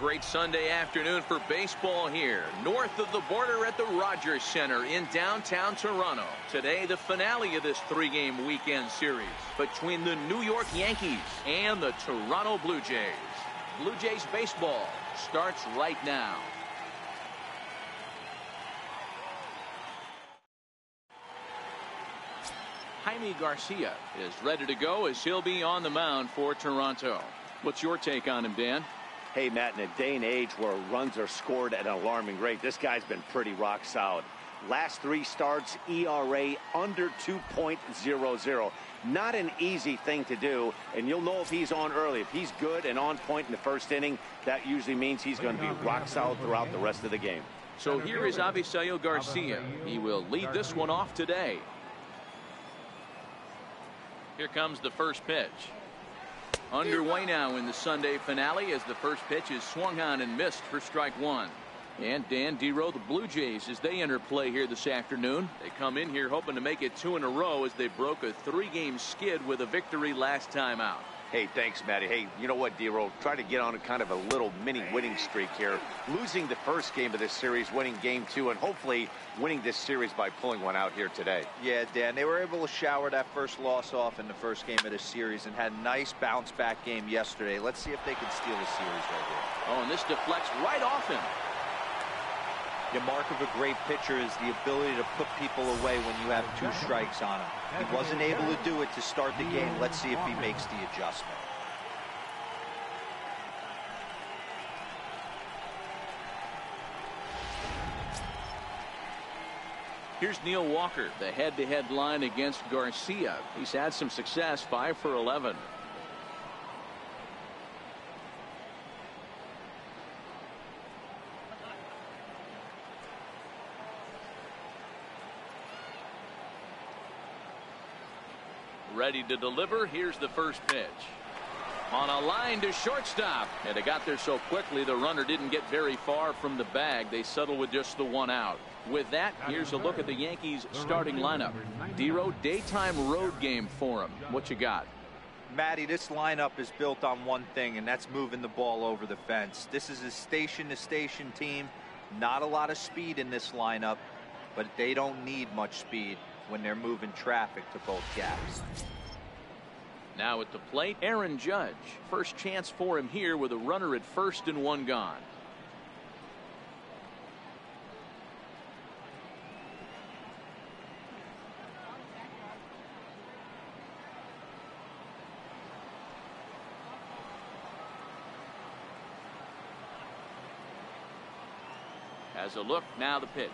great Sunday afternoon for baseball here, north of the border at the Rogers Center in downtown Toronto. Today, the finale of this three-game weekend series between the New York Yankees and the Toronto Blue Jays. Blue Jays baseball starts right now. Jaime Garcia is ready to go as he'll be on the mound for Toronto. What's your take on him, Dan? Hey, Matt, in a day and age where runs are scored at an alarming rate, this guy's been pretty rock solid. Last three starts, ERA under 2.00. Not an easy thing to do, and you'll know if he's on early. If he's good and on point in the first inning, that usually means he's going to be rock solid throughout the rest of the game. So here is Avisail Garcia. He will lead this one off today. Here comes the first pitch. Underway now in the Sunday finale as the first pitch is swung on and missed for strike one. And Dan Dero, the Blue Jays, as they enter play here this afternoon. They come in here hoping to make it 2 in a row as they broke a 3-game skid with a victory last time out. Hey, thanks, Matty. Hey, you know what, Dero? Try to get on a kind of a little mini winning streak here. Losing the first game of this series, winning game 2, and hopefully winning this series by pulling one out here today. Yeah, Dan, they were able to shower that first loss off in the first game of this series and had a nice bounce-back game yesterday. Let's see if they can steal the series right here. Oh, and this deflects right off him. The mark of a great pitcher is the ability to put people away when you have 2 strikes on him. He wasn't able to do it to start the game. Let's see if he makes the adjustment. Here's Neil Walker, the head-to-head line against Garcia. He's had some success, 5 for 11. Ready to deliver. Here's the first pitch. On a line to shortstop. And it got there so quickly the runner didn't get very far from the bag. They settle with just the 1 out. With that, here's a look at the Yankees starting lineup. Dero, daytime road game for him. What you got? Matty, this lineup is built on one thing, and that's moving the ball over the fence. This is a station-to-station team. Not a lot of speed in this lineup, but they don't need much speed when they're moving traffic to both gaps. Now at the plate, Aaron Judge. First chance for him here with a runner at first and 1 gone. As a look, now the pitch.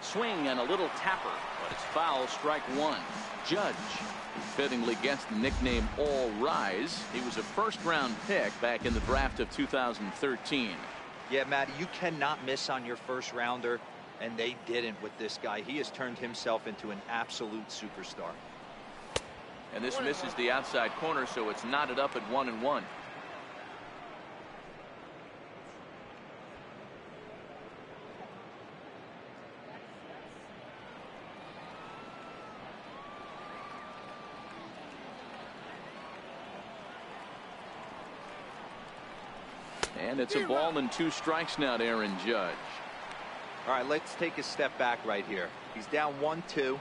Swing and a little tapper, but it's foul, strike 1. Judge, who fittingly gets the nickname All Rise. He was a first-round pick back in the draft of 2013. Yeah, Matty, you cannot miss on your first rounder, and they didn't with this guy. He has turned himself into an absolute superstar. And this misses the outside corner, so it's knotted up at 1-1. And it's a ball and 2 strikes now to Aaron Judge. All right, let's take a step back right here. He's down 1-2,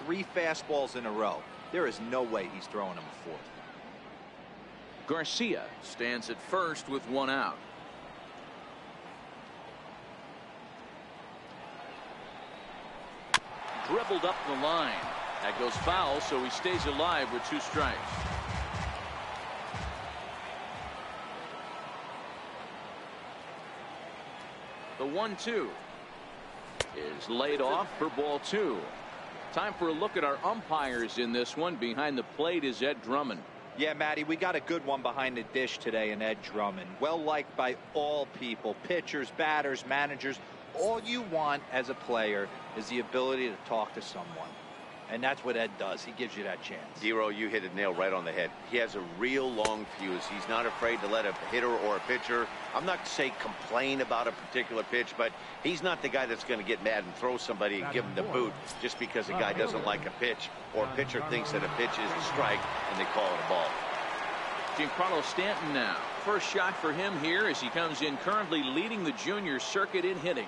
3 fastballs in a row. There is no way he's throwing him a 4th. Garcia stands at first with 1 out. Dribbled up the line. That goes foul, so he stays alive with 2 strikes. The 1-2 is laid off for ball 2. Time for a look at our umpires in this one. Behind the plate is Ed Drummond. Yeah, Matty, we got a good one behind the dish today in Ed Drummond. Well liked by all people, pitchers, batters, managers. All you want as a player is the ability to talk to someone. And that's what Ed does. He gives you that chance. Dero, you hit a nail right on the head. He has a real long fuse. He's not afraid to let a hitter or a pitcher, I'm not to say complain about a particular pitch, but he's not the guy that's going to get mad and throw somebody and give him the boot just because a guy doesn't like a pitch or a pitcher thinks that a pitch is a strike and they call it a ball. Giancarlo Stanton now First shot for him here as he comes in currently leading the junior circuit in hitting.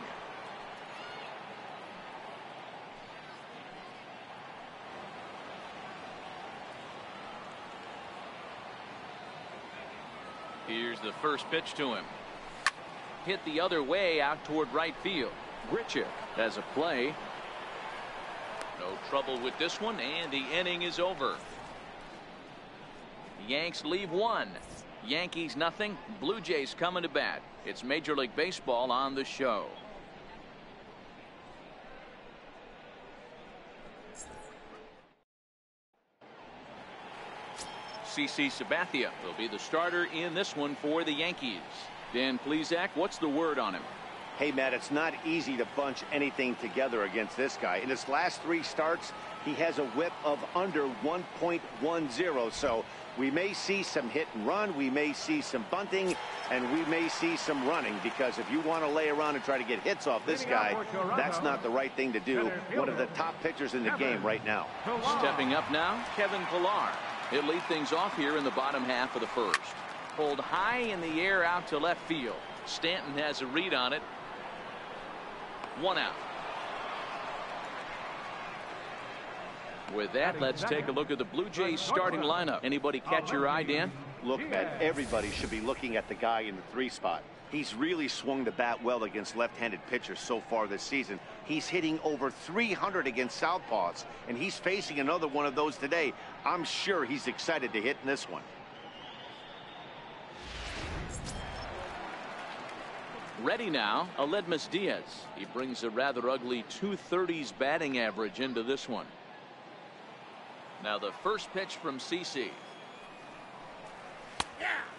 Here's the first pitch to him. Hit the other way out toward right field. Grichuk has a play. No trouble with this one, and the inning is over. Yanks leave one. Yankees nothing. Blue Jays coming to bat. It's Major League Baseball on the show. CC Sabathia will be the starter in this one for the Yankees. Dan Plesac, what's the word on him? Hey, Matt, it's not easy to bunch anything together against this guy. In his last 3 starts, he has a whip of under 1.10. So we may see some hit and run, we may see some bunting, and we may see some running, because if you want to lay around and try to get hits off this guy, that's not the right thing to do. One of the top pitchers in the game right now. Stepping up now, Kevin Pillar. He'll lead things off here in the bottom half of the first. Pulled high in the air out to left field. Stanton has a read on it. 1 out. With that, let's take a look at the Blue Jays starting lineup. Anybody catch your eye, Dan? Look, Matt, everybody should be looking at the guy in the 3 spot. He's really swung the bat well against left-handed pitchers so far this season. He's hitting over 300 against southpaws, and he's facing another one of those today. I'm sure he's excited to hit in this one. Ready now, Aledmus Diaz. He brings a rather ugly 230s batting average into this one. Now the first pitch from CC.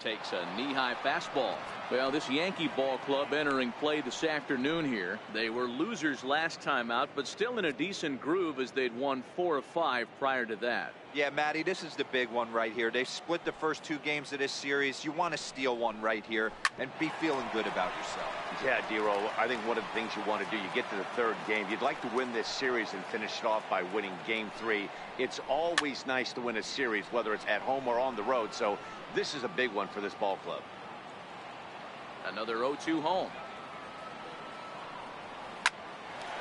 Takes a knee-high fastball. Well, this Yankee ball club entering play this afternoon here. They were losers last time out, but still in a decent groove as they'd won 4 of 5 prior to that. Yeah, Matty, this is the big one right here. They've split the first 2 games of this series. You want to steal one right here and be feeling good about yourself. Yeah, Dero, I think one of the things you want to do, you get to the 3rd game, you'd like to win this series and finish it off by winning game 3. It's always nice to win a series, whether it's at home or on the road, so this is a big one for this ball club. Another 0-2 home.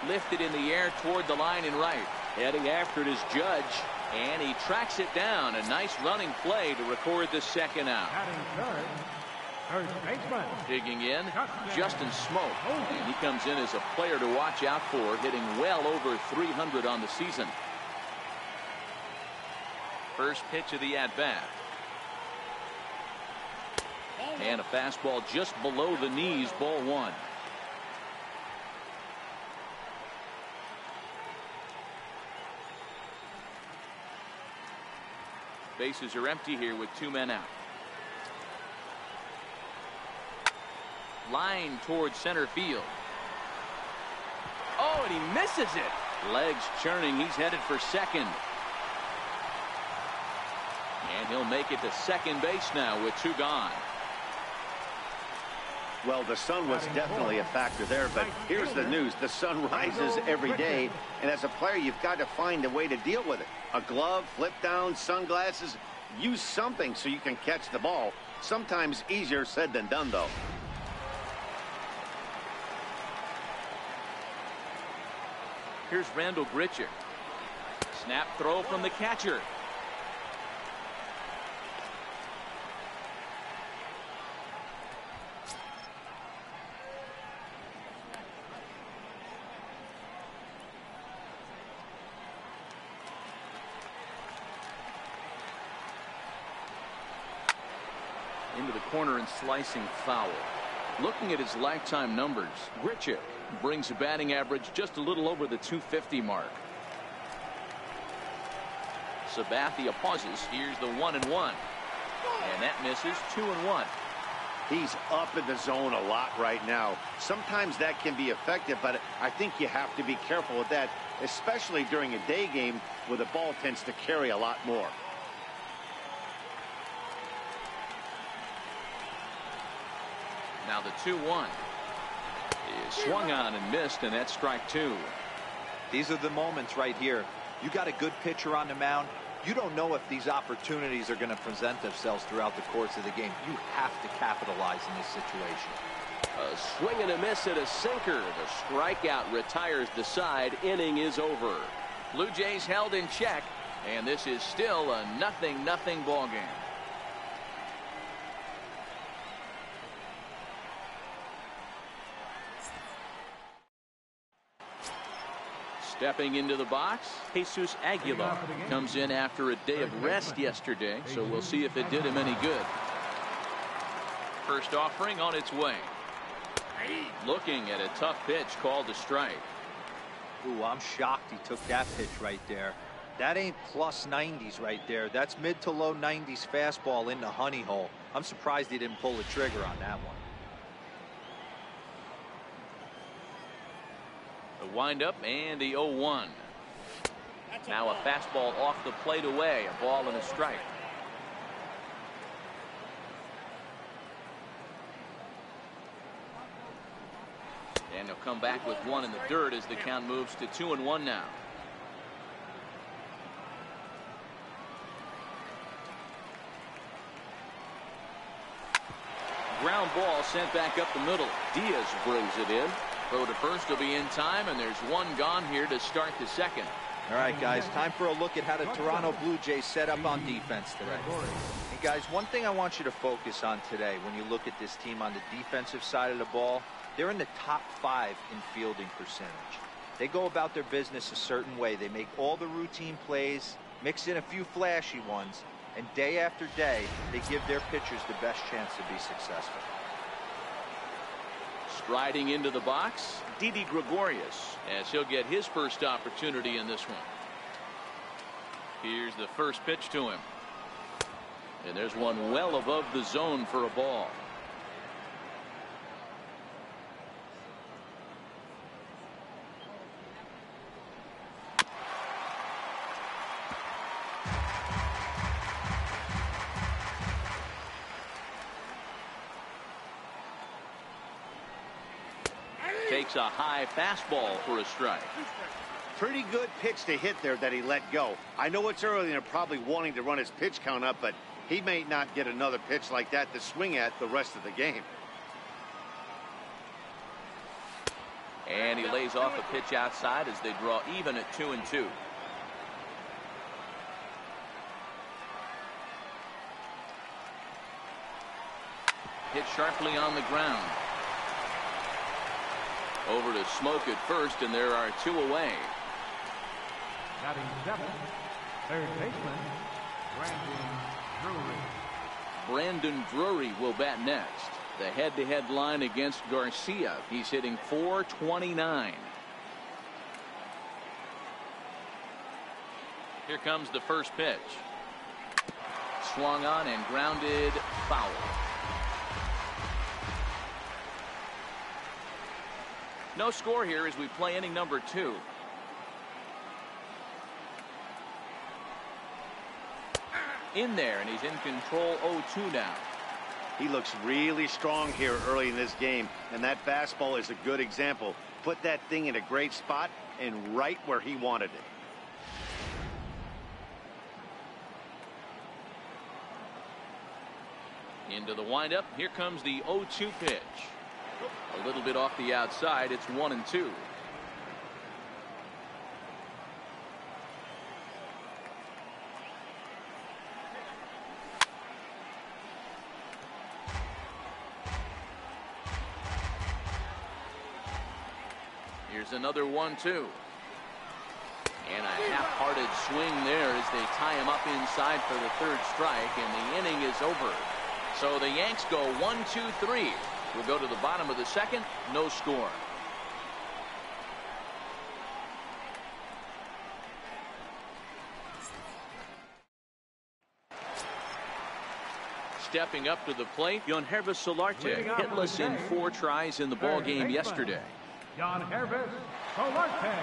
Lifted in the air toward the line and right. Heading after it is Judge, and he tracks it down. A nice running play to record the 2nd out. Digging in, Justin Smoke, and he comes in as a player to watch out for, hitting well over 300 on the season. First pitch of the at-bat. And a fastball just below the knees, ball 1. Bases are empty here with 2 men out. Line towards center field. Oh, and he misses it. Legs churning. He's headed for second. And he'll make it to second base now with 2 gone. Well, the sun was definitely a factor there, but here's the news. The sun rises every day, and as a player, you've got to find a way to deal with it. A glove, flip down, sunglasses, use something so you can catch the ball. Sometimes easier said than done, though. Here's Randall Grichuk. Snap throw from the catcher. Into the corner and slicing foul. Looking at his lifetime numbers, Grichuk brings a batting average just a little over the 250 mark. Sabathia pauses. Here's the 1-1. And that misses. 2-1. He's up in the zone a lot right now. Sometimes that can be effective, but I think you have to be careful with that, especially during a day game where the ball tends to carry a lot more. Now the 2-1 is swung on and missed, and that's strike 2. These are the moments right here. You got a good pitcher on the mound. You don't know if these opportunities are going to present themselves throughout the course of the game. You have to capitalize in this situation. A swing and a miss at a sinker. The strikeout retires the side. Inning is over. Blue Jays held in check, and this is still a 0-0 ball game. Stepping into the box, Jesus Aguilar comes in after a day of rest yesterday, so we'll see if it did him any good. First offering on its way. Looking at a tough pitch called a strike. Ooh, I'm shocked he took that pitch right there. That ain't plus 90s right there. That's mid to low 90s fastball in the honey hole. I'm surprised he didn't pull the trigger on that one. The windup and the 0-1. Now a fastball off the plate away. A ball and a strike. And he'll come back with one in the dirt as the count moves to 2-1 now. Ground ball sent back up the middle. Diaz brings it in. Throw to first will be in time, and there's one gone here to start the second. All right, guys, time for a look at how the Toronto Blue Jays set up on defense today. Hey, guys, one thing I want you to focus on today when you look at this team on the defensive side of the ball, they're in the top 5 in fielding percentage. They go about their business a certain way. They make all the routine plays, mix in a few flashy ones, and day after day, they give their pitchers the best chance to be successful. Striding into the box, Didi Gregorius, as he'll get his first opportunity in this one. Here's the first pitch to him. And there's one well above the zone for a ball. Takes a high fastball for a strike. Pretty good pitch to hit there that he let go. I know it's early and they're probably wanting to run his pitch count up, but he may not get another pitch like that to swing at the rest of the game. And he lays off a pitch outside as they draw even at 2-2. Hit sharply on the ground. Over to Smoke at first, and there are 2 away. Batting 7, third baseman, Brandon Drury. Brandon Drury will bat next. The head-to-head line against Garcia. He's hitting .429. Here comes the first pitch. Swung on and grounded foul. No score here as we play inning number 2. In there, and he's in control 0-2 now. He looks really strong here early in this game, and that fastball is a good example. Put that thing in a great spot and right where he wanted it. Into the windup. Here comes the 0-2 pitch. A little bit off the outside. It's 1-2. Here's another 1-2. And a half-hearted swing there as they tie him up inside for the 3rd strike, and the inning is over. So the Yanks go 1-2-3. We'll go to the bottom of the 2nd. No score. Stepping up to the plate, Yangervis Solarte, hitless in 4 tries in the ball game yesterday. Yangervis Solarte.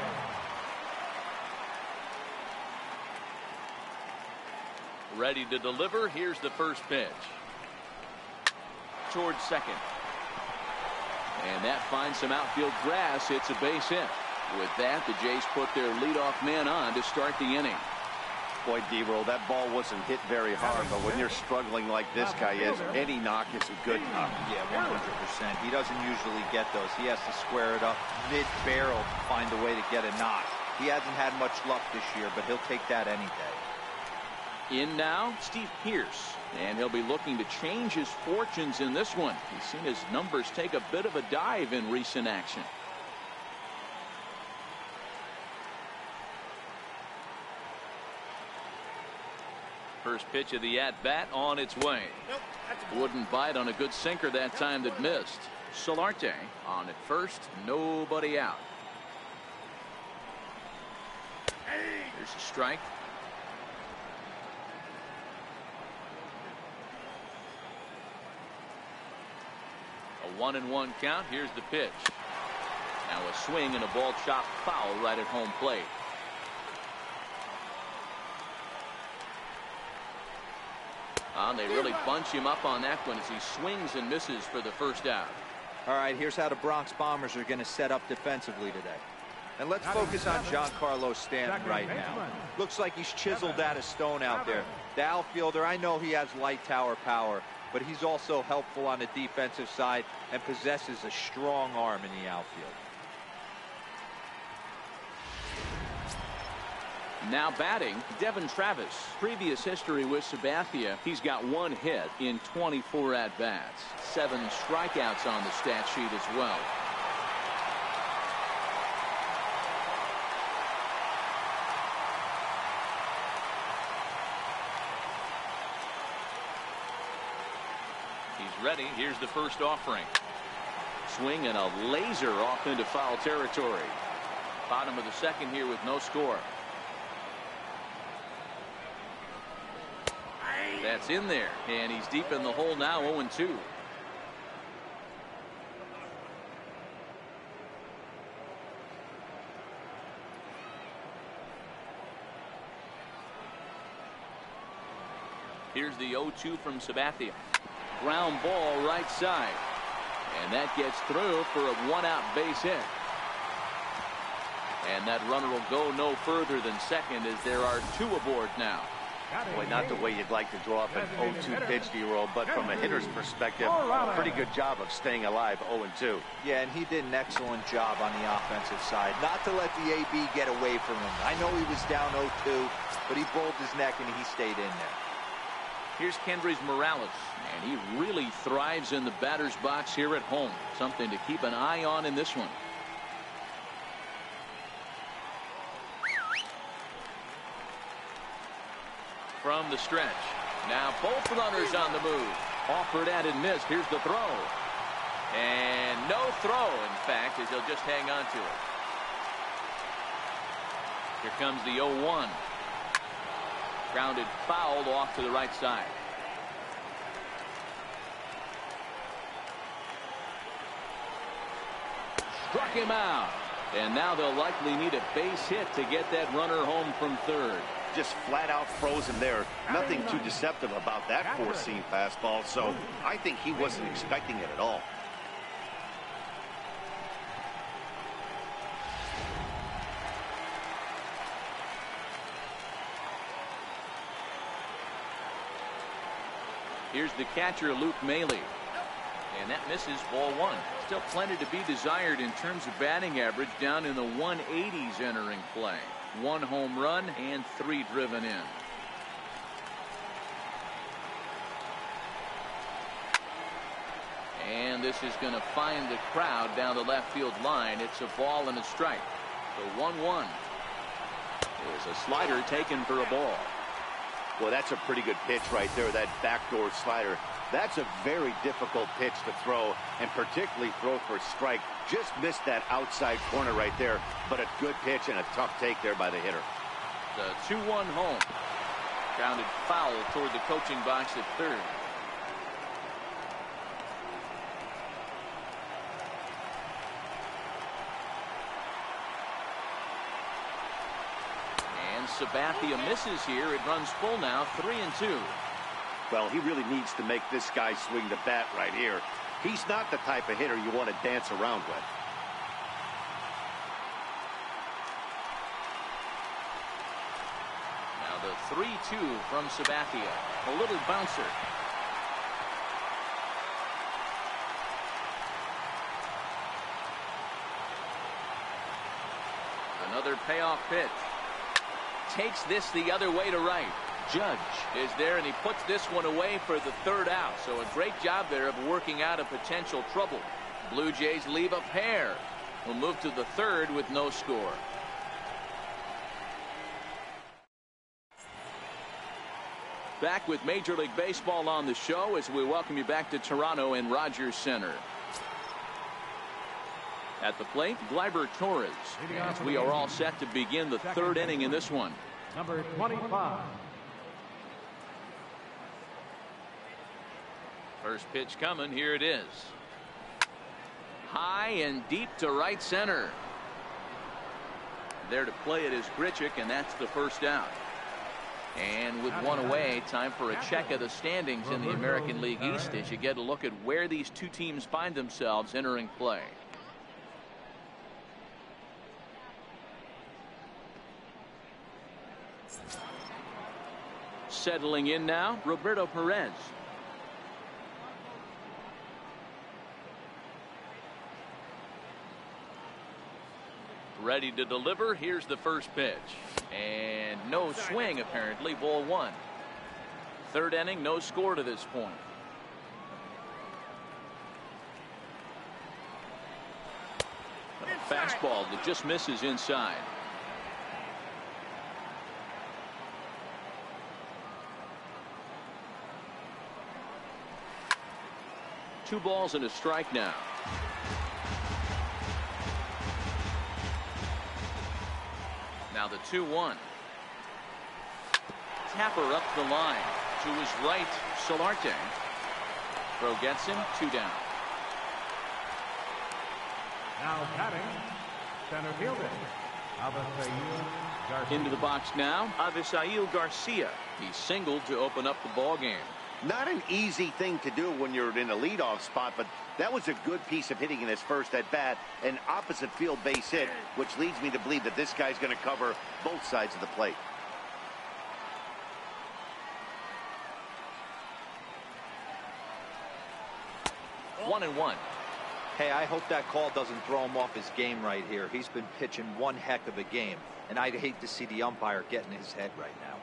Ready to deliver. Here's the first pitch. Towards second. And that finds some outfield grass. It's a base hit. With that, the Jays put their leadoff man on to start the inning. Boy, D-Roll, that ball wasn't hit very hard, but when you're struggling like this guy is, any knock is a good knock. Yeah, 100%. He doesn't usually get those. He has to square it up mid-barrel to find a way to get a knock. He hasn't had much luck this year, but he'll take that any day. In now, Steve Pearce, and he'll be looking to change his fortunes in this one. He's seen his numbers take a bit of a dive in recent action. First pitch of the at-bat on its way. Wouldn't bite on a good sinker that time that missed. Solarte on at first, nobody out. Here's a strike. A 1-1 count. Here's the pitch. Now a swing and a ball chopped foul right at home plate. They really bunch him up on that one as he swings and misses for the first out. All right, here's how the Bronx Bombers are going to set up defensively today. And let's focus on Giancarlo Stanton right now. Looks like he's chiseled out of stone out there. The outfielder, I know he has light tower power, but he's also helpful on the defensive side and possesses a strong arm in the outfield. Now batting, Devin Travis. Previous history with Sabathia, he's got 1 hit in 24 at-bats. 7 strikeouts on the stat sheet as well. He's ready. Here's the first offering. Swing and a laser off into foul territory. Bottom of the second here with no score. That's in there, and he's deep in the hole now, 0-2. Here's the 0-2 from Sabathia. Ground ball right side, and that gets through for a 1-out base hit. And that runner will go no further than second as there are 2 aboard now. Boy, not the way you'd like to draw up an 0-2 pitch, D-Roll, but from a hitter's perspective, pretty good job of staying alive, 0-2. Yeah, and he did an excellent job on the offensive side. Not to let the AB get away from him. I know he was down 0-2, but he bowled his neck and he stayed in there. Here's Kendrys Morales, and he really thrives in the batter's box here at home. Something to keep an eye on in this one. From the stretch. Now both runners on the move. Offered at and missed. Here's the throw. And no throw, in fact, as he'll just hang on to it. Here comes the 0-1. Grounded fouled off to the right side. Struck him out. And now they'll likely need a base hit to get that runner home from third. Just flat out frozen there. Nothing too deceptive about that four-seam fastball, so I think he wasn't expecting it at all. Here's the catcher, Luke Maile. And that misses, ball 1. Still plenty to be desired in terms of batting average, down in the 180s entering play. 1 home run and 3 driven in. And this is going to find the crowd down the left field line. It's a ball and a strike. The 1-1 is a slider taken for a ball. Well, that's a pretty good pitch right there, that backdoor slider. That's a very difficult pitch to throw, and particularly throw for a strike. Just missed that outside corner right there, but a good pitch and a tough take there by the hitter. The 2-1 home. Grounded foul toward the coaching box at third. And Sabathia misses here. It runs full now, 3-2. Well, he really needs to make this guy swing the bat right here. He's not the type of hitter you want to dance around with. Now the 3-2 from Sabathia. A little bouncer. Another payoff pitch. Takes this the other way to right. Judge is there, and he puts this one away for the third out. So a great job there of working out a potential trouble. Blue Jays leave a pair. We'll move to the third with no score. Back with Major League Baseball on the show as we welcome you back to Toronto and Rogers Center. At the plate, Gleyber Torres. As we are all set to begin the third inning in this one. Number 25. First pitch coming. Here it is. High and deep to right center. There to play it is Grichuk, and that's the first out. And with one away, time for a check of the standings in the American League East as you get a look at where these two teams find themselves entering play. Settling in now, Roberto Perez. Ready to deliver. Here's the first pitch. And no swing, apparently. Ball one. Third inning, no score to this point. A fastball that just misses inside. Two balls and a strike now. Now the 2-1. Tapper up the line to his right. Solarte. Throw gets him. 2 down. Now batting, center fielder, Avisail Garcia. Into the box now, Avisail Garcia. He singled to open up the ball game. Not an easy thing to do when you're in a leadoff spot, but that was a good piece of hitting in his first at bat, an opposite field base hit, which leads me to believe that this guy's going to cover both sides of the plate. One and one. Hey, I hope that call doesn't throw him off his game right here. He's been pitching one heck of a game, and I'd hate to see the umpire get in his head right now.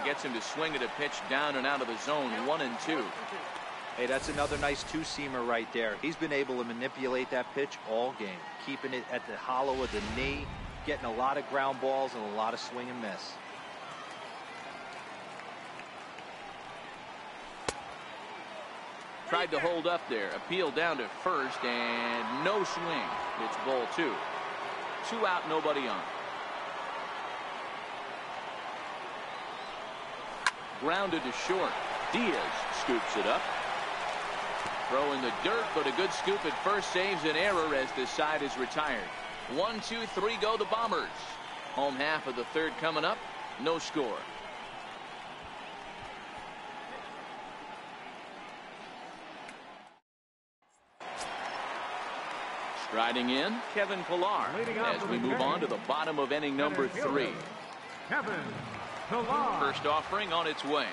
Gets him to swing at a pitch down and out of the zone. 1-2. Hey, that's another nice two-seamer right there. He's been able to manipulate that pitch all game, keeping it at the hollow of the knee, getting a lot of ground balls and a lot of swing and miss. Tried to hold up there. Appeal down to first, and no swing. It's ball 2. 2 out, nobody on. Grounded to short. Diaz scoops it up. Throw in the dirt, but a good scoop at first saves an error as this side is retired. 1, 2, 3 go the Bombers. Home half of the third coming up. No score. Striding in, Kevin Pillar as we move on to the bottom of inning number 3. Kevin Pillar. First offering on its way.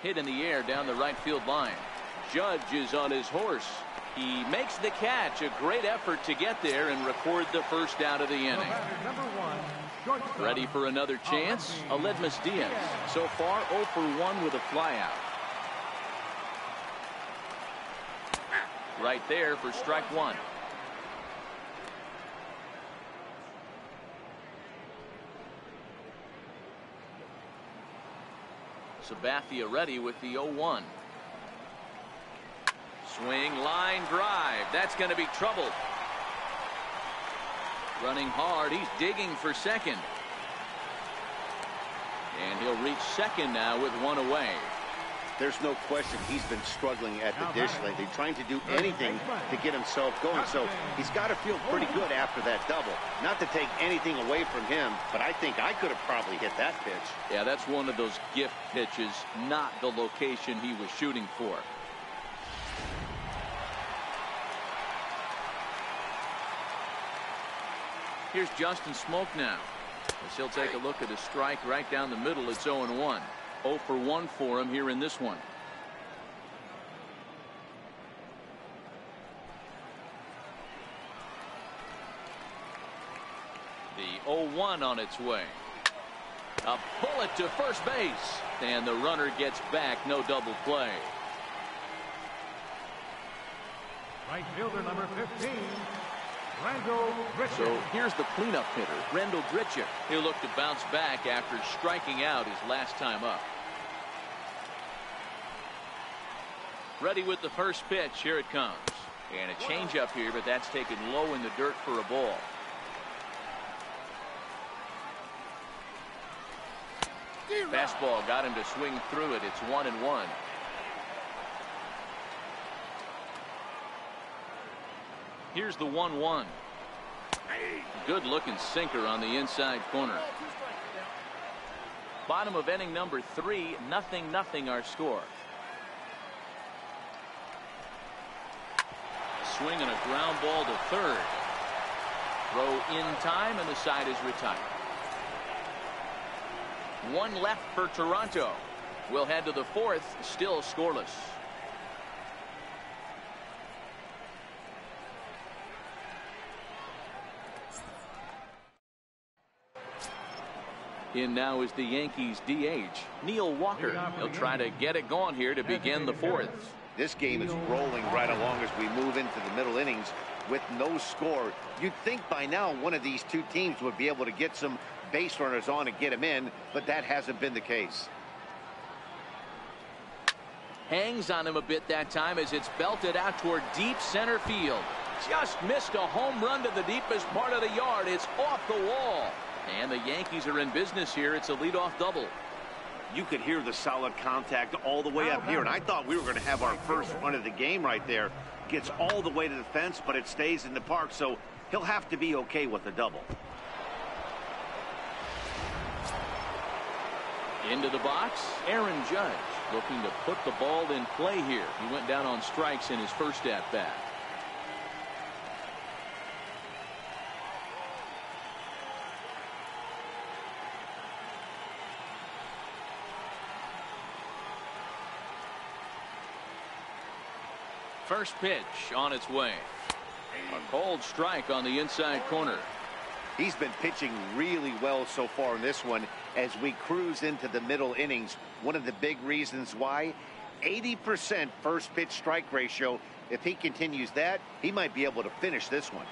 Hit in the air down the right field line. Judge is on his horse. He makes the catch. A great effort to get there and record the first out of the inning. Ready for another chance? Aledmus Diaz. So far 0 for 1 with a flyout. Right there for strike 1. Sabathia ready with the 0-1. Swing, line drive. That's going to be trouble. Running hard. He's digging for second. And he'll reach second now with 1 away. There's no question he's been struggling at the dish lately, trying to do anything to get himself going. So he's got to feel pretty good after that double. Not to take anything away from him, but I think I could have probably hit that pitch. Yeah, that's one of those gift pitches, not the location he was shooting for. Here's Justin Smoke now, as he'll take a look at a strike right down the middle. It's 0-1. 0 for 1 for him here in this one. The 0-1 on its way. A bullet to first base, and the runner gets back. No double play. Right fielder number 15. So here's the cleanup hitter, Rendell Gritchick. He'll look to bounce back after striking out his last time up. Ready with the first pitch. Here it comes. And a changeup here, but that's taken low in the dirt for a ball. Fastball got him to swing through it. It's 1-1. Here's the 1-1. Good looking sinker on the inside corner. Bottom of inning number 3, 0-0 our score. Swing and a ground ball to third. Throw in time, and the side is retired. One left for Toronto. We'll head to the 4th, still scoreless. In now is the Yankees DH, Neil Walker. He'll try to get it going here to begin the 4th. This game is rolling right along as we move into the middle innings with no score. You'd think by now one of these two teams would be able to get some base runners on and get them in, but that hasn't been the case. Hangs on him a bit that time as it's belted out toward deep center field. Just missed a home run to the deepest part of the yard. It's off the wall. And the Yankees are in business here. It's a leadoff double. You could hear the solid contact all the way up here, and I thought we were going to have our first run of the game right there. Gets all the way to the fence, but it stays in the park, so he'll have to be okay with the double. Into the box, Aaron Judge looking to put the ball in play here. He went down on strikes in his first at-bat. First pitch on its way. A cold strike on the inside corner. He's been pitching really well so far in this one as we cruise into the middle innings. One of the big reasons why, 80% first pitch strike ratio. If he continues that, he might be able to finish this one.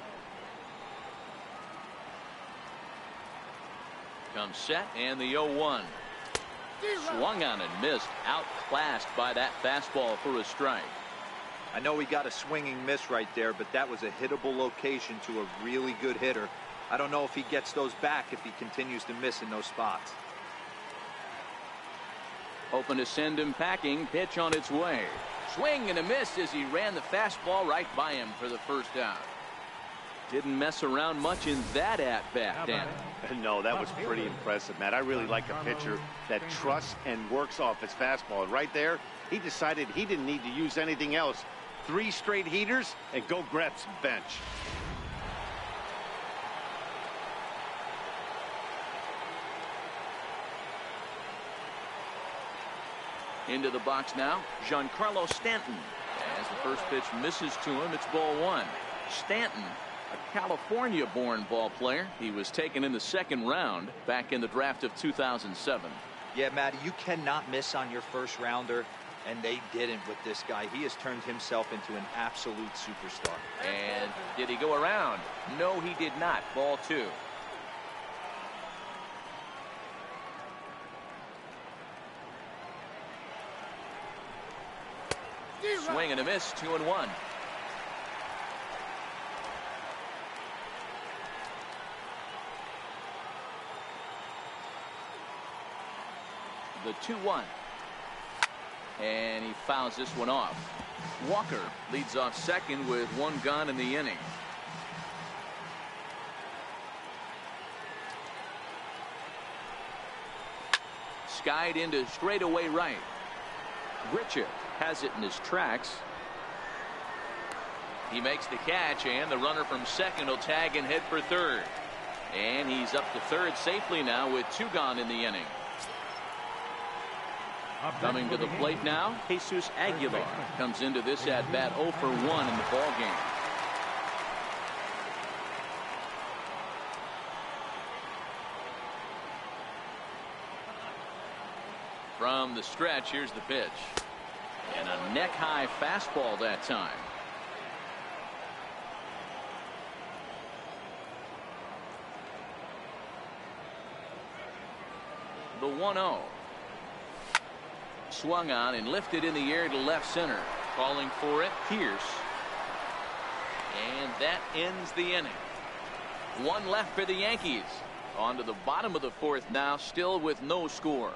Comes set, and the 0-1. Swung on and missed. Outclassed by that fastball for a strike. I know he got a swinging miss right there, but that was a hittable location to a really good hitter. I don't know if he gets those back if he continues to miss in those spots. Hoping to send him packing. Pitch on its way. Swing and a miss as he ran the fastball right by him for the first out. Didn't mess around much in that at-bat, Dan. No, that was pretty impressive, Matt. I really like a pitcher that trusts and works off his fastball. And right there, he decided he didn't need to use anything else. 3 straight heaters and go grab some bench. Into the box now, Giancarlo Stanton. As the first pitch misses to him, it's ball 1. Stanton, a California-born ball player. He was taken in the 2nd round back in the draft of 2007. Yeah, Matty, you cannot miss on your first rounder, and they didn't with this guy. He has turned himself into an absolute superstar. And did he go around? No, he did not. Ball 2. Swing and a miss, 2-1. The 2-1. And he fouls this one off. Walker leads off second with one gone in the inning. Skied into straightaway right. Richard has it in his tracks. He makes the catch, and the runner from second will tag and head for third. And he's up to third safely now with two gone in the inning. Coming to the plate now, Jesus Aguilar comes into this at bat 0 for 1 in the ball game. From the stretch, here's the pitch. And a neck-high fastball that time. The 1-0. Swung on and lifted in the air to left center. Calling for it, Pierce. And that ends the inning. One left for the Yankees. On to the bottom of the fourth now, still with no score.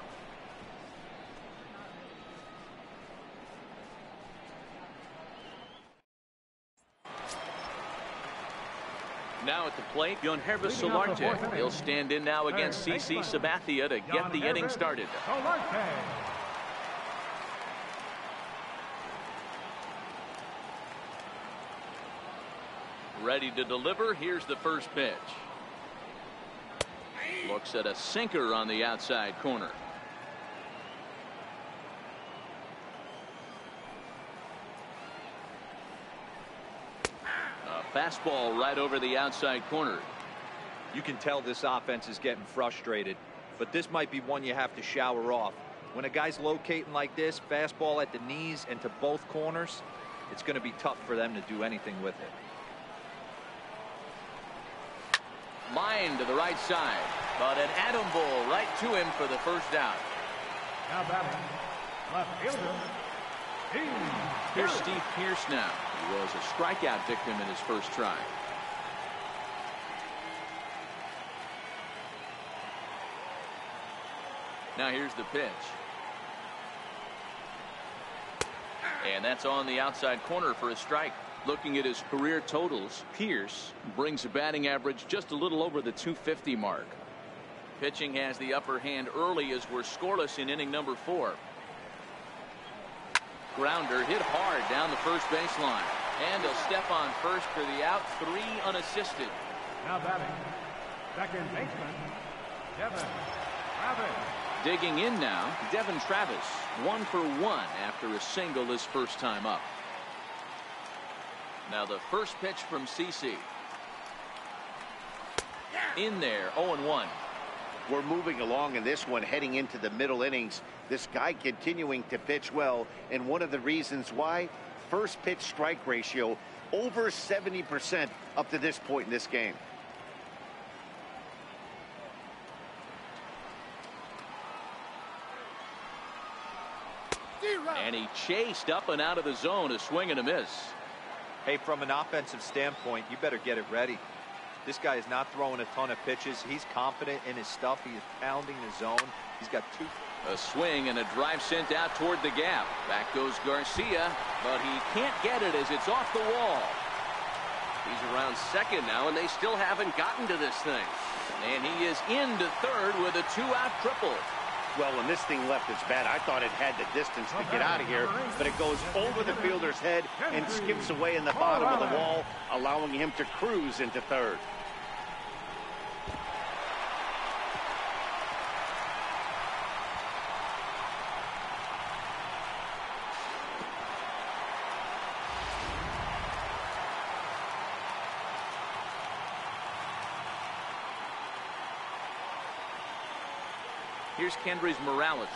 Now at the plate, Yonhervis Solarte. He'll stand in now against CC Sabathia to get the inning started. Ready to deliver. Here's the first pitch. Looks at a sinker on the outside corner. Fastball right over the outside corner. You can tell this offense is getting frustrated, but this might be one you have to shower off. When a guy's locating like this, fastball at the knees and to both corners, it's going to be tough for them to do anything with it. Line to the right side, but an atom ball right to him for the first out. Now batting, left fielder. Here's Steve Pierce now. He was a strikeout victim in his first try. Now here's the pitch. And that's on the outside corner for a strike. Looking at his career totals, Pierce brings a batting average just a little over the 250 mark. Pitching has the upper hand early as we're scoreless in inning number 4. Grounder hit hard down the first baseline. And he'll step on first for the out, 3 unassisted. Now batting, second baseman, Devin Travis. Digging in now, Devin Travis, 1 for 1 after a single his first time up. Now the first pitch from CC. In there, 0-1. We're moving along in this one, heading into the middle innings. This guy continuing to pitch well, and one of the reasons why, first pitch strike ratio over 70% up to this point in this game. And he chased up and out of the zone, a swing and a miss. Hey, from an offensive standpoint, you better get it ready. This guy is not throwing a ton of pitches. He's confident in his stuff. He is pounding the zone. He's got 2. A swing and a drive sent out toward the gap. Back goes Garcia, but he can't get it as it's off the wall. He's around second now, and they still haven't gotten to this thing. And he is into third with a 2-out triple. Well, when this thing left its bat, I thought it had the distance to get out of here, but it goes over the fielder's head and skips away in the bottom of the wall, allowing him to cruise into third. Here's Kendrys Morales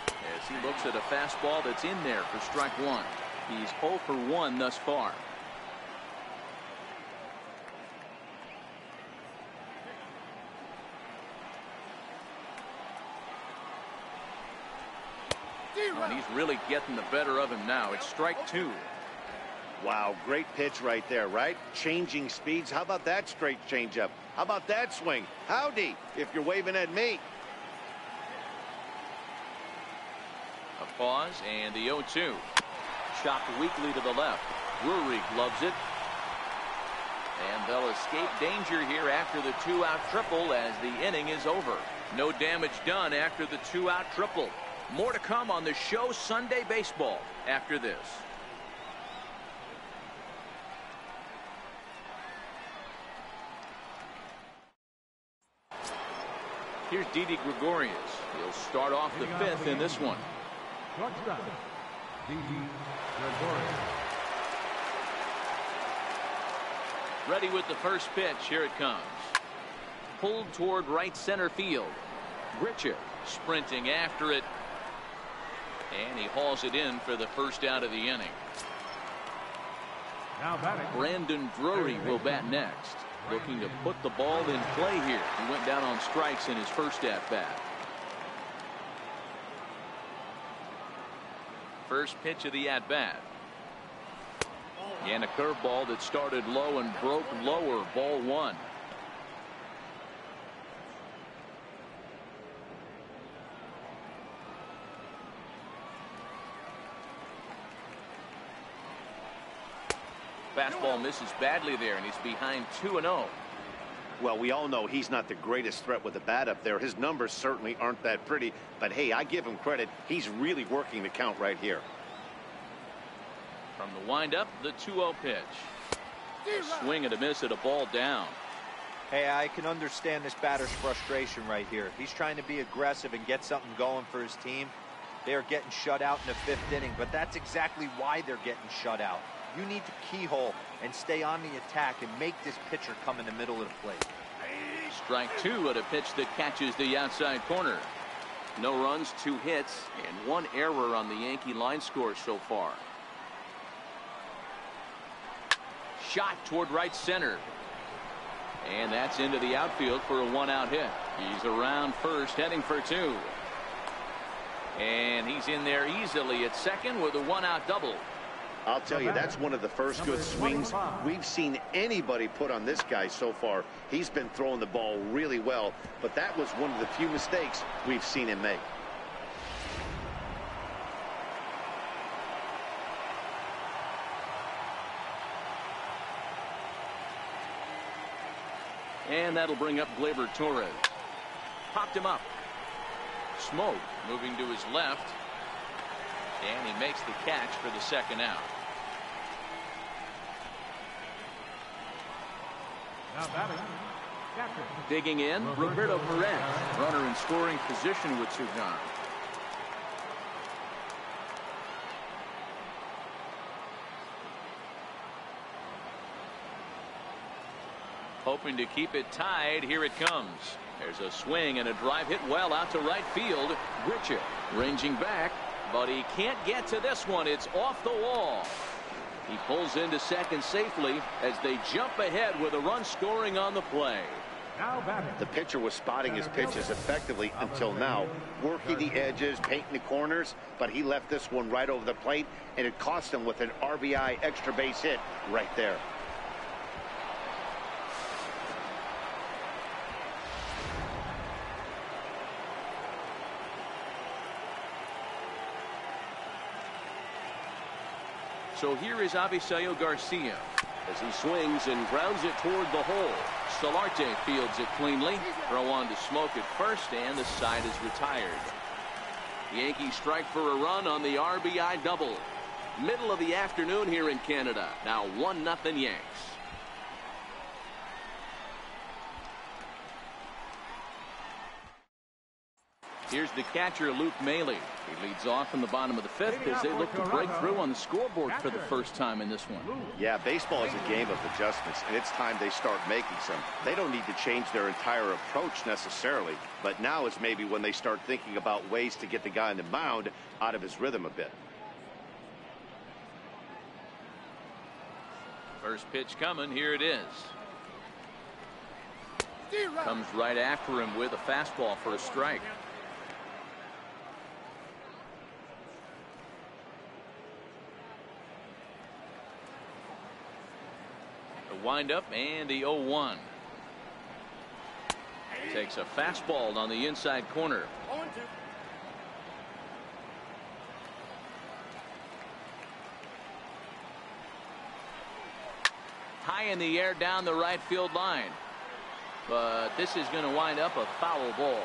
as he looks at a fastball that's in there for strike 1. He's 0 for 1 thus far. And he's really getting the better of him now. It's strike 2. Wow, great pitch right there, right? Changing speeds. How about that straight changeup? How about that swing? Howdy, if you're waving at me. A Pause and the 0-2. Chopped weakly to the left. Drury gloves it. And they'll escape danger here after the 2-out triple as the inning is over. No damage done after the 2-out triple. More to come on the show Sunday Baseball after this. Here's Didi Gregorius. He'll start off the fifth in this one. Shortstop, Didi Gregorius. Ready with the first pitch. Here it comes. Pulled toward right center field. Grichuk sprinting after it. And he hauls it in for the first out of the inning. Now batting, Brandon Drury will bat next. Looking to put the ball in play here. He went down on strikes in his first at bat. First pitch of the at bat. And a curveball that started low and broke lower. Ball one. Fastball misses badly there, and he's behind 2-0. Well, we all know he's not the greatest threat with the bat up there. His numbers certainly aren't that pretty, but hey, I give him credit. He's really working the count right here. From the windup, the 2-0 pitch. A swing and a miss at a ball down. Hey, I can understand this batter's frustration right here. He's trying to be aggressive and get something going for his team. They are getting shut out in the fifth inning, but that's exactly why they're getting shut out. You need to keyhole and stay on the attack and make this pitcher come in the middle of the plate. Strike two at a pitch that catches the outside corner. No runs, 2 hits, and 1 error on the Yankee line score so far. Shot toward right center. And that's into the outfield for a 1-out hit. He's around first, heading for 2. And he's in there easily at second with a 1-out double. I'll tell you, that's one of the first good swings we've seen anybody put on this guy so far. He's been throwing the ball really well, but that was one of the few mistakes we've seen him make. And that'll bring up Gleyber Torres. Popped him up. Smoke moving to his left. And he makes the catch for the second out. now batting, catcher. Digging in, Roberto Perez. Runner in scoring position with 2 gone. Hoping to keep it tied. Here it comes. There's a swing and a drive hit well out to right field. Grichuk ranging back, but he can't get to this one. It's off the wall. He pulls into second safely as they jump ahead with a run scoring on the play. Now batting, The pitcher was spotting his pitches effectively until now, working the edges, painting the corners, but he left this one right over the plate, and it cost him with an RBI extra base hit right there. So here is Avisayo Garcia As he swings and grounds it toward the hole. Solarte fields it cleanly. Throw on to Smoke at first, and the side is retired. The Yankees strike for a run on the RBI double. Middle of the afternoon here in Canada. Now 1-0 Yanks. Here's the catcher, Luke Maile. He leads off in the bottom of the 5th as they look to break through on the scoreboard for the first time in this one. Yeah, baseball is a game of adjustments, and it's time they start making some. They don't need to change their entire approach necessarily, but now is maybe when they start thinking about ways to get the guy on the mound out of his rhythm a bit. First pitch coming. Here it is. Comes right after him with a fastball for a strike. The windup and the 0-1. Takes a fastball on the inside corner. high in the air down the right field line. But this is going to wind up a foul ball.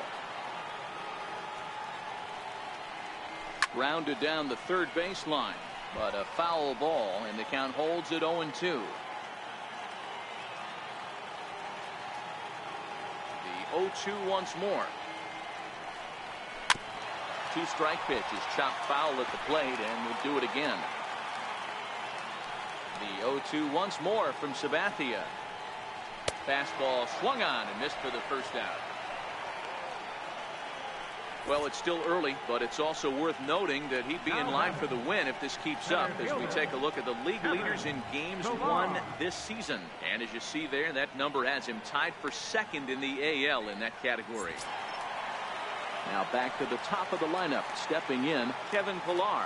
Grounded down the third baseline, but a foul ball, and the count holds at 0-2. The 0-2 once more. Two-strike pitch is chopped foul at the plate, and will do it again. The 0-2 once more from Sabathia. Fastball swung on and missed for the first out. Well, it's still early, but it's also worth noting that he'd be in line for the win if this keeps up as we take a look at the league leaders in games won this season. And as you see there, that number has him tied for second in the AL in that category. Now back to the top of the lineup, stepping in, Kevin Pillar.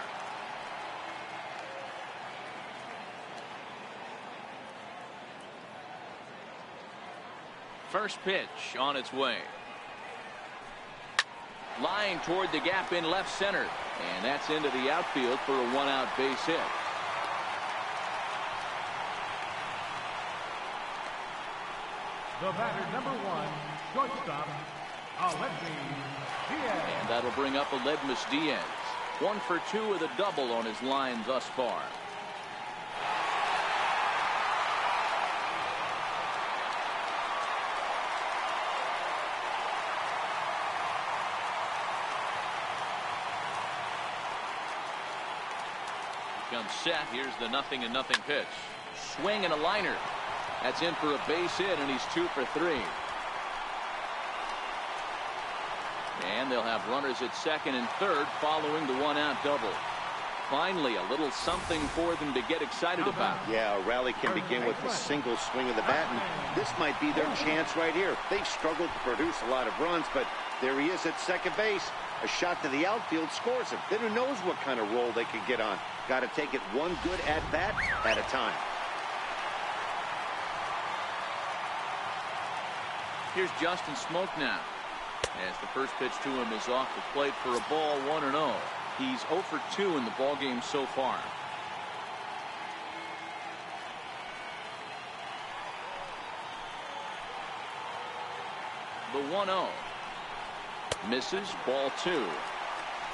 First pitch on its way. Line toward the gap in left center, and that's into the outfield for a one-out base hit. The batter, number 1, shortstop, Aledmys Diaz. And that'll bring up Aledmys Diaz. 1 for 2 with a double on his line thus far. Comes set. Here's the 0-0 pitch. Swing and a liner. That's in for a base hit, and he's 2 for 3. And they'll have runners at second and third following the one-out double. Finally, a little something for them to get excited about. Yeah, a rally can begin with a single swing of the bat, and this might be their chance right here. They've struggled to produce a lot of runs, but there he is at second base. A shot to the outfield scores him. Then who knows what kind of roll they could get on. Got to take it one good at-bat at a time. Here's Justin Smoke now, as the first pitch to him is off the plate for a ball, 1-0. He's 0 for 2 in the ballgame so far. The 1-0. Misses, ball 2.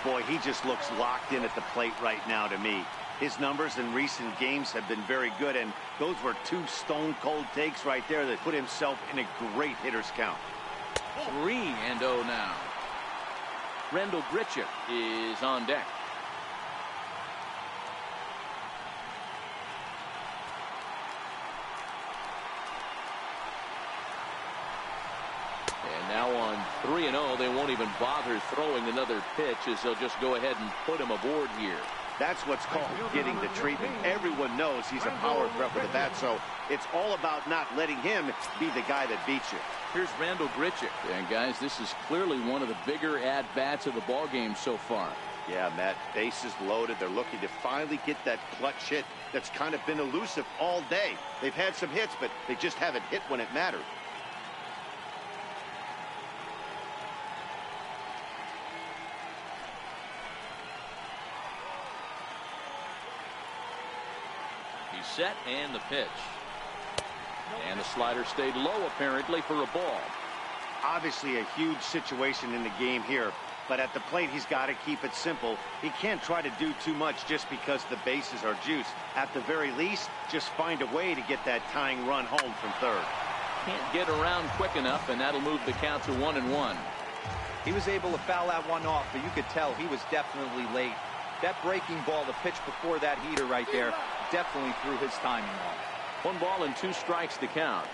Boy, he just looks locked in at the plate right now to me. His numbers in recent games have been very good, and those were 2 stone-cold takes right there that put himself in a great hitter's count. 3-0 now. Rendell Grichuk is on deck. And now on 3-0, they won't even bother throwing another pitch, as they'll just go ahead and put him aboard here. That's what's called getting the treatment. Everyone knows he's a power threat with the bat, so it's all about not letting him be the guy that beats you. Here's Rendell Grichuk. And guys, this is clearly one of the bigger at-bats of the ballgame so far. Yeah, Matt, bases loaded. They're looking to finally get that clutch hit that's kind of been elusive all day. They've had some hits, but they just haven't hit when it mattered. He's set, and the pitch. And the slider stayed low, apparently, for a ball. Obviously a huge situation in the game here, but at the plate he's got to keep it simple. He can't try to do too much just because the bases are juiced. At the very least, just find a way to get that tying run home from third. Can't get around quick enough, and that'll move the count to 1-1. He was able to foul that one off, but you could tell he was definitely late. That breaking ball, the pitch before that heater right there, definitely threw his timing off. 1 ball and 2 strikes to count.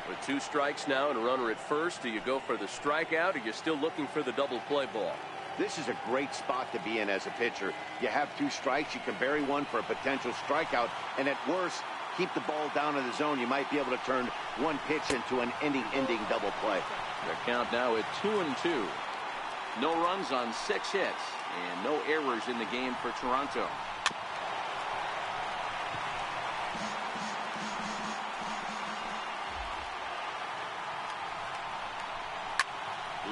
With 2 strikes now and a runner at first, do you go for the strikeout, or are you still looking for the double play ball? This is a great spot to be in as a pitcher. You have 2 strikes, you can bury one for a potential strikeout, and at worst, keep the ball down in the zone. You might be able to turn one pitch into an ending double play. The count now at 2-2. No runs on 6 hits, and no errors in the game for Toronto.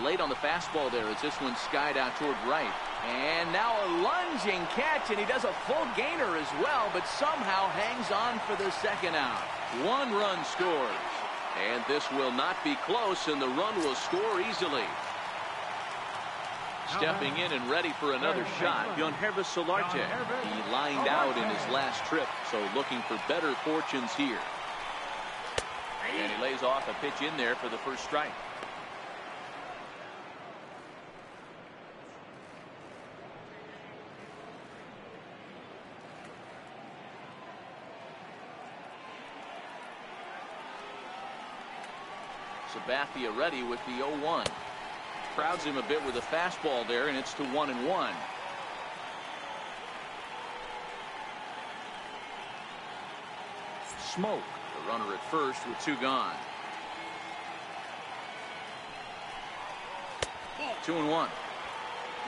Late on the fastball there as this one skied out toward right. And now a lunging catch, and he does a full gainer as well, but somehow hangs on for the second out. 1 run scores. And this will not be close, and the run will score easily. Stepping in and ready for another shot, Yangervis Solarte. He lined out in his last trip, so looking for better fortunes here. And he lays off a pitch in there for the first strike. Sabathia ready with the 0-1. Crowds him a bit with a fastball there, and it's to 1-1. Smoke, the runner at first with 2 gone. 2-1.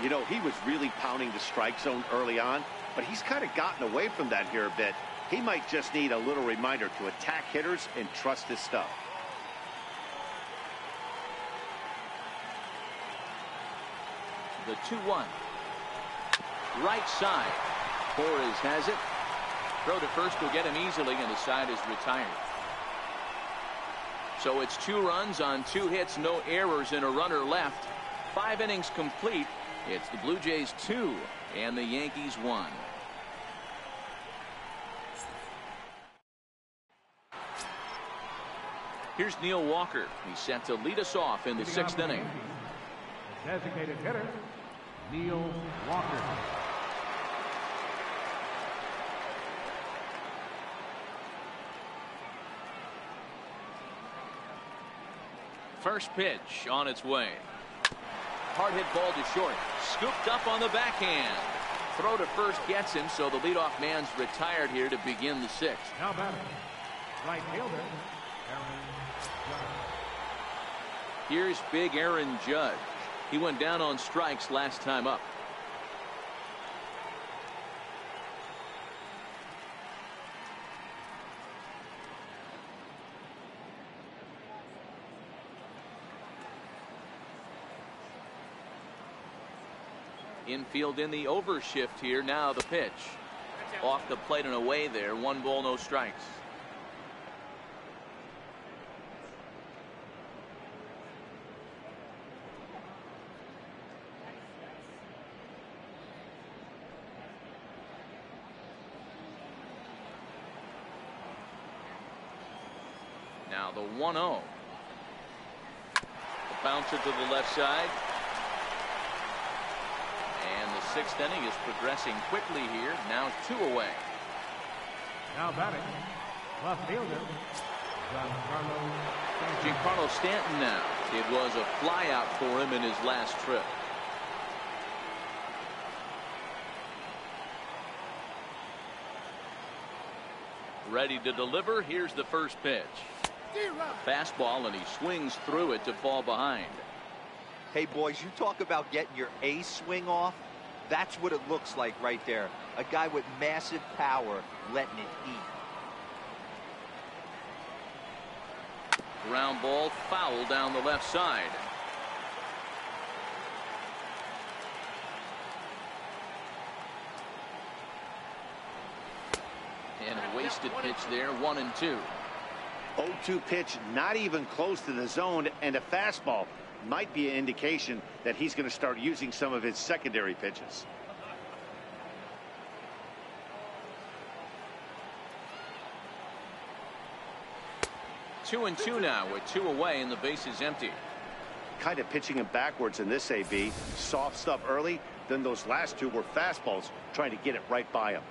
You know, he was really pounding the strike zone early on, but he's kind of gotten away from that here a bit. He might just need a little reminder to attack hitters and trust his stuff. The 2-1. Right side. Torres has it. Throw to first will get him easily, and the side is retired. So it's 2 runs on 2 hits, no errors, and a runner left. 5 innings complete. It's the Blue Jays 2 and the Yankees 1. Here's Neil Walker. He's set to lead us off in the 6th inning. Designated hitter, Neil Walker. First pitch on its way. Hard hit ball to short. Scooped up on the backhand. Throw to first gets him, so the leadoff man's retired here to begin the 6th. Now batting, right fielder, Aaron Judge. Here's big Aaron Judge. He went down on strikes last time up. Infield in the overshift here. Now the pitch. Off the plate and away there. 1 ball, no strikes. Now the 1-0. The bouncer to the left side. And the 6th inning is progressing quickly here. Now 2 away. Now batting, left fielder, Giancarlo Stanton now. It was a flyout for him in his last trip. Ready to deliver. Here's the first pitch. Fastball, and he swings through it to fall behind. Hey, boys, you talk about getting your A swing off. That's what it looks like right there. A guy with massive power letting it eat. Ground ball foul down the left side. And a wasted pitch there. 1-2. 0-2 pitch, not even close to the zone, and a fastball might be an indication that he's going to start using some of his secondary pitches. Two and two now with 2 away and the base is empty. Kind of pitching him backwards in this AB. Soft stuff early, then those last 2 were fastballs, trying to get it right by him.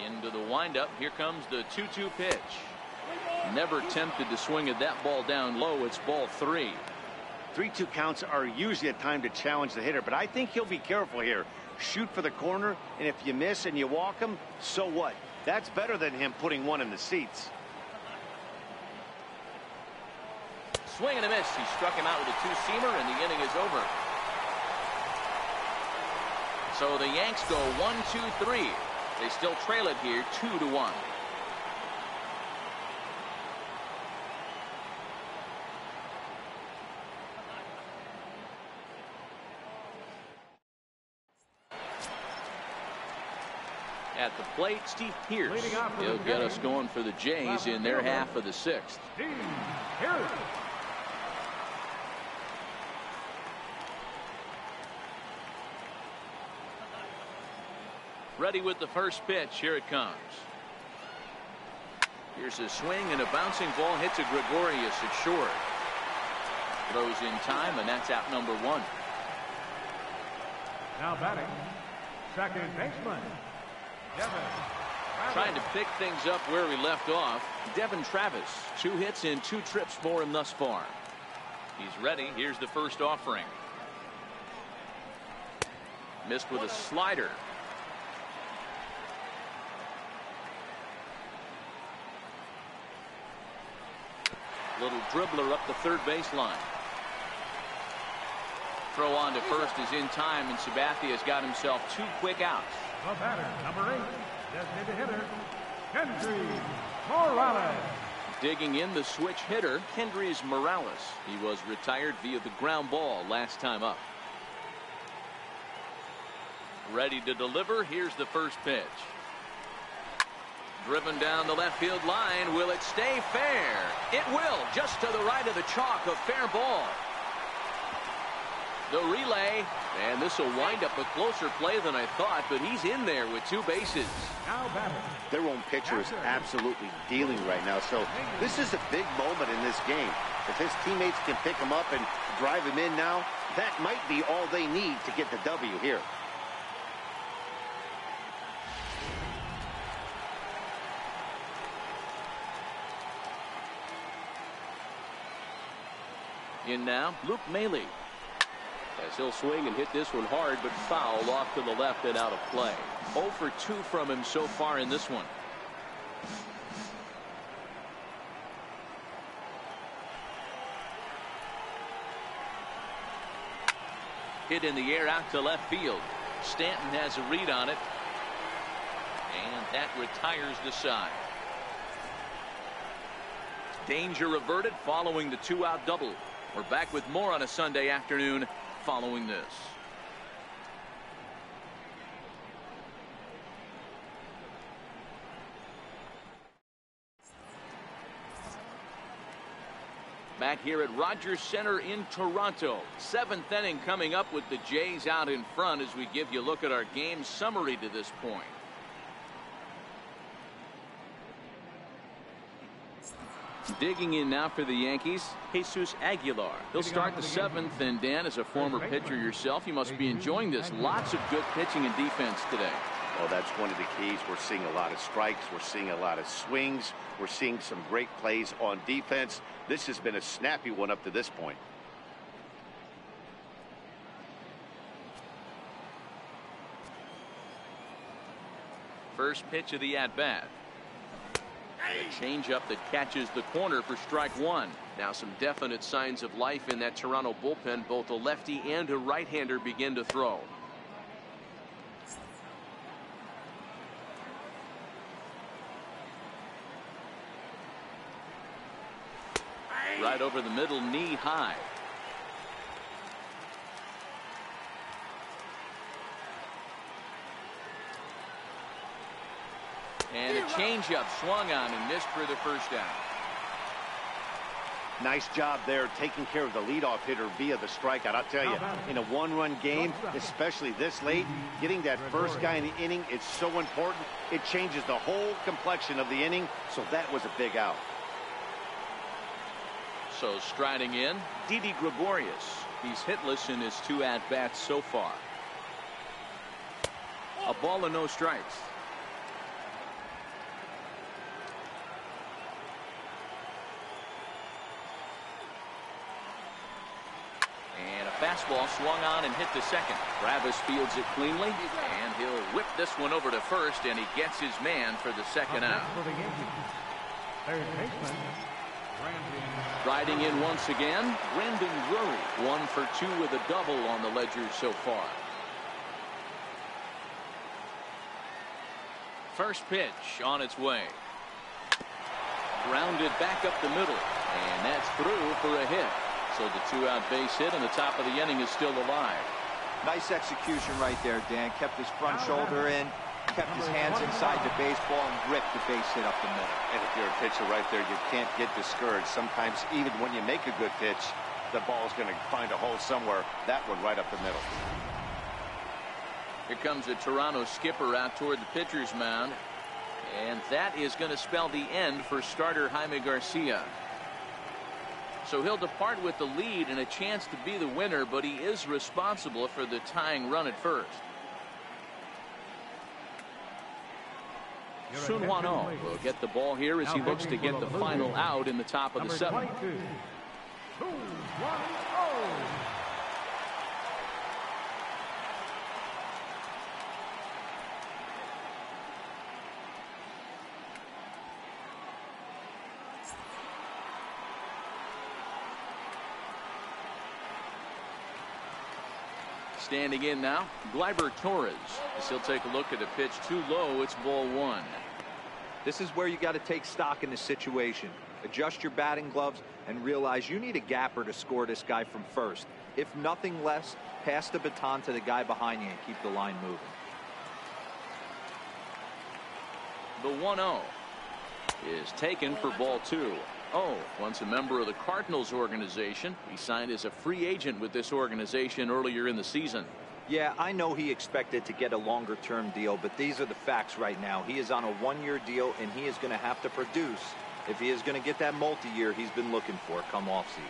Into the windup. Here comes the 2-2 pitch. Never tempted to swing at that ball down low. It's ball 3. 3-2 counts are usually a time to challenge the hitter, but I think he'll be careful here. Shoot for the corner, and if you miss and you walk him, so what? That's better than him putting one in the seats. Swing and a miss. He struck him out with a 2-seamer, and the inning is over. So the Yanks go 1-2-3. They still trail it here 2-1. At the plate, Steve Pierce. Leading off for He'll the get Jays, us going for the Jays in their half of the sixth. Steve Pierce. Ready with the first pitch. Here it comes. Here's a swing, and a bouncing ball hits a Gregorius at short. Throws in time, and that's out number one. Now batting, second baseman, Devin. Trying to pick things up where we left off. Devin Travis, 2 hits and 2 trips for him thus far. He's ready. Here's the first offering. Missed with a slider. Little dribbler up the third baseline. Throw on to first is in time, and Sabathia's got himself 2 quick outs. The batter, number 8, designated hitter, Kendry Morales. Digging in the switch hitter, Kendrys Morales. He was retired via the ground ball last time up. Ready to deliver. Here's the first pitch. Driven down the left field line. Will it stay fair? It will. Just to the right of the chalk. A fair ball. The relay. And this will wind up a closer play than I thought, but he's in there with 2 bases. Now batting. Their own pitcher is absolutely dealing right now, so this is a big moment in this game. If his teammates can pick him up and drive him in now, that might be all they need to get the W here. In now, Luke Maile. As he'll swing and hit this one hard, but foul off to the left and out of play. 0 for 2 from him so far in this one. Hit in the air out to left field. Stanton has a read on it. And that retires the side. Danger averted following the 2-out double. We're back with more on a Sunday afternoon following this. Back here at Rogers Center in Toronto. 7th inning coming up with the Jays out in front as we give you a look at our game summary to this point. Digging in now for the Yankees, Jesus Aguilar. He'll start the 7th, and Dan, as a former pitcher yourself, you must be enjoying this. Lots of good pitching and defense today. Oh, that's one of the keys. We're seeing a lot of strikes. We're seeing a lot of swings. We're seeing some great plays on defense. This has been a snappy one up to this point. First pitch of the at-bat. A changeup that catches the corner for strike 1. Now some definite signs of life in that Toronto bullpen. Both a lefty and a right-hander begin to throw. Right over the middle, knee high. And a changeup swung on and missed for the first down. Nice job there taking care of the leadoff hitter via the strikeout. I'll tell you, in a 1-run game, especially this late, getting that first guy in the inning is so important. It changes the whole complexion of the inning, so that was a big out. So striding in, Didi Gregorius. He's hitless in his 2 at-bats so far. A ball and no strikes. And a fastball swung on and hit to second. Travis fields it cleanly, and he'll whip this one over to first, and he gets his man for the second out. For the Yankees, third baseman, Riding in once again, Brandon Drury. 1 for 2 with a double on the ledger so far. First pitch on its way. Grounded back up the middle, and that's through for a hit. So the 2-out base hit on the top of the inning is still alive. Nice execution right there, Dan. Kept his front shoulder in, kept his hands inside the baseball and ripped the base hit up the middle. And if you're a pitcher right there, you can't get discouraged. Sometimes even when you make a good pitch, the ball's going to find a hole somewhere. That one right up the middle. Here comes the Toronto skipper out toward the pitcher's mound. And that is going to spell the end for starter Jaime Garcia. So he'll depart with the lead and a chance to be the winner, but he is responsible for the tying run at first. Sun Hwan-oh will get the ball here as he looks to get the final out in the top of the seventh. Standing in now, Gleyber Torres. As he'll take a look at a pitch too low, it's ball one. This is where you got to take stock in the situation. Adjust your batting gloves and realize you need a gapper to score this guy from first. If nothing less, pass the baton to the guy behind you and keep the line moving. The 1-0 is taken for ball two. Oh, once a member of the Cardinals organization, he signed as a free agent with this organization earlier in the season. Yeah, I know he expected to get a longer-term deal, but these are the facts right now. He is on a one-year deal, and he is going to have to produce if he is going to get that multi-year he's been looking for come off-season.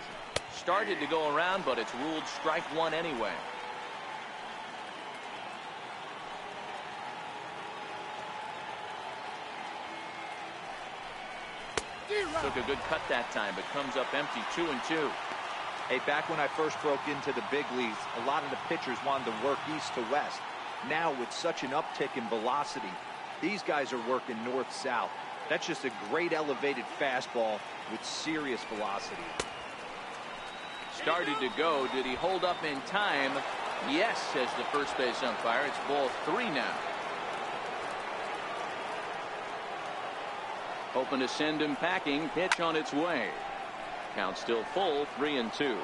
Started to go around, but it's ruled strike one anyway. Took a good cut that time, but comes up empty 2-2. Hey, back when I first broke into the big leagues, a lot of the pitchers wanted to work east to west. Now, with such an uptick in velocity, these guys are working north-south. That's just a great elevated fastball with serious velocity. Started to go. Did he hold up in time? Yes, says the first base umpire. It's ball three now. Hoping to send him packing. Pitch on its way. Count still full, 3-2.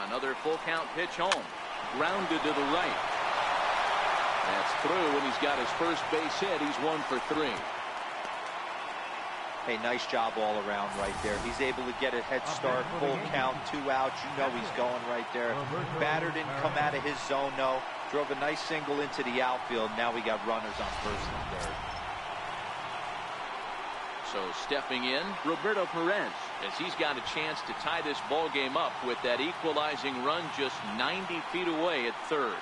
Another full count pitch home. Grounded to the right. That's through, and he's got his first base hit. He's 1 for 3. Hey, nice job all around right there. He's able to get a head start, full count, 2 outs. You know he's going right there. Batter didn't come out of his zone, no. Drove a nice single into the outfield. Now we got runners on first and third. So stepping in, Roberto Perez, as he's got a chance to tie this ball game up with that equalizing run just 90 feet away at third.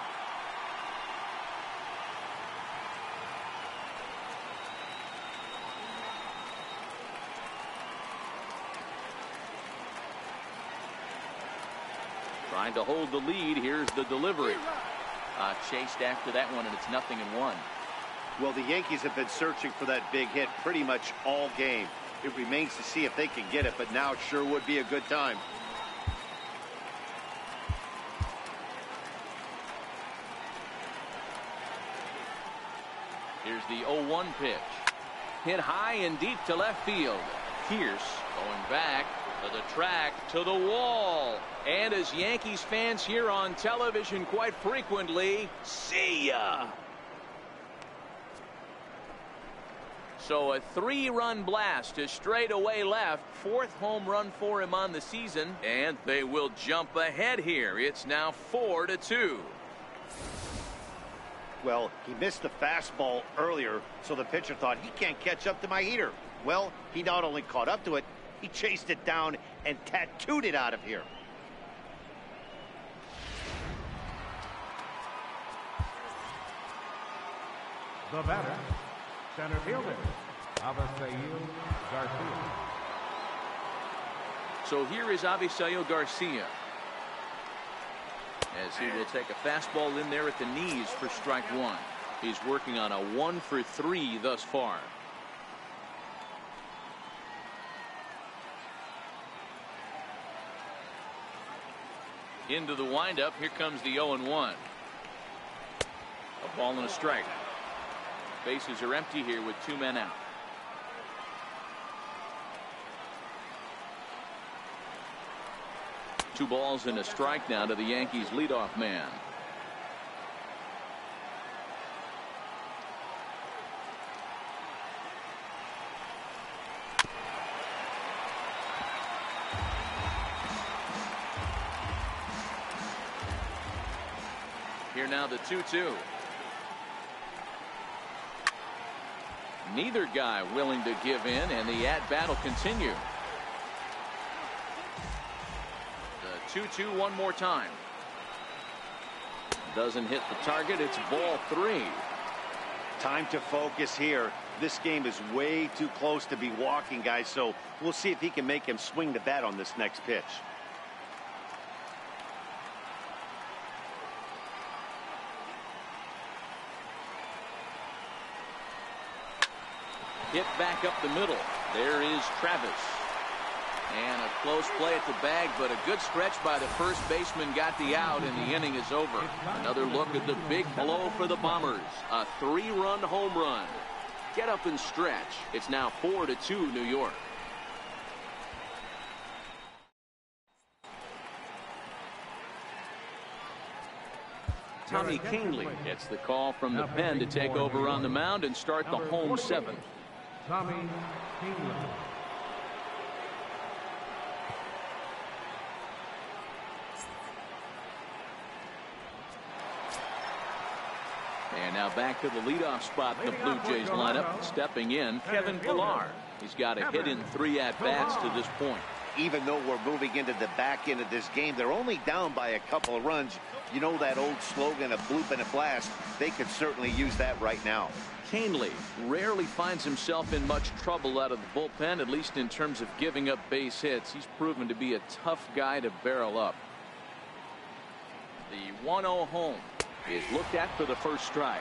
Trying to hold the lead. Here's the delivery. Chased after that one, and it's 0-1. Well, the Yankees have been searching for that big hit pretty much all game. It remains to see if they can get it, but now it sure would be a good time. Here's the 0-1 pitch. Hit high and deep to left field. Pierce going back to the track, to the wall. And as Yankees fans hear on television quite frequently, see ya. So a 3-run blast to straightaway left. 4th home run for him on the season. And they will jump ahead here. It's now 4-2. Well, he missed the fastball earlier, so the pitcher thought he can't catch up to my heater. Well, he not only caught up to it, he chased it down and tattooed it out of here. The batter, center fielder, Avisail Garcia. So here is Avisail Garcia, as he will take a fastball in there at the knees for strike one. He's working on a 1 for 3 thus far. Into the windup. Here comes the 0-1. A ball and a strike. Bases are empty here with 2 men out. 2 balls and a strike now to the Yankees leadoff man. Here now the 2-2. Neither guy willing to give in, and the at-bat will continue. The 2-2 one more time. Doesn't hit the target. It's ball 3. Time to focus here. This game is way too close to be walking, guys, so we'll see if he can make him swing the bat on this next pitch. Hit back up the middle. There is Travis. And a close play at the bag, but a good stretch by the first baseman got the out, and the inning is over. Another look at the big blow for the Bombers. A 3-run home run. Get up and stretch. It's now 4-2 New York. Tommy Kingley gets the call from the pen to take over on the mound and start the home 7th. Tommy Kingley. And now back to the leadoff spot in the Blue Jays lineup. Stepping in, Kevin Pillar. He's got a hit in 3 at-bats to this point. Even though we're moving into the back end of this game, they're only down by a couple of runs. You know that old slogan, a bloop and a blast. They could certainly use that right now. Kingley rarely finds himself in much trouble out of the bullpen, at least in terms of giving up base hits. He's proven to be a tough guy to barrel up. The 1-0 home is looked at for the first strike.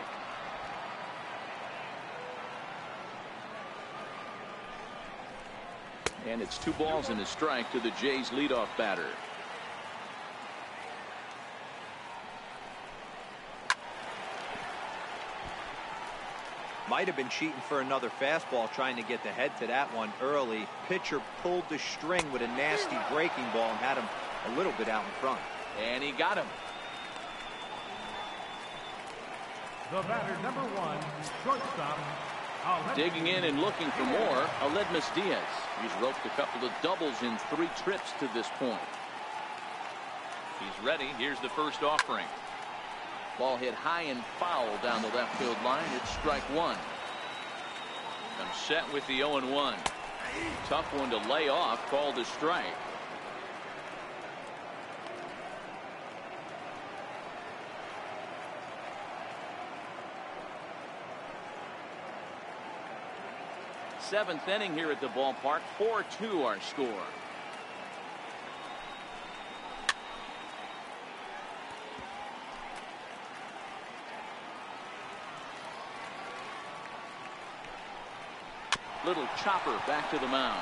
And it's 2 balls and a strike to the Jays leadoff batter. Might have been cheating for another fastball, trying to get the head to that one early. Pitcher pulled the string with a nasty breaking ball and had him a little bit out in front. And he got him. The batter, number 1, shortstop. Digging in and looking for more, Aledmus Diaz. He's roped a couple of doubles in 3 trips to this point. He's ready. Here's the first offering. Ball hit high and foul down the left field line. It's strike 1. I'm set with the 0-1. Tough one to lay off, called a strike. Seventh inning here at the ballpark. 4-2 our score. Little chopper back to the mound.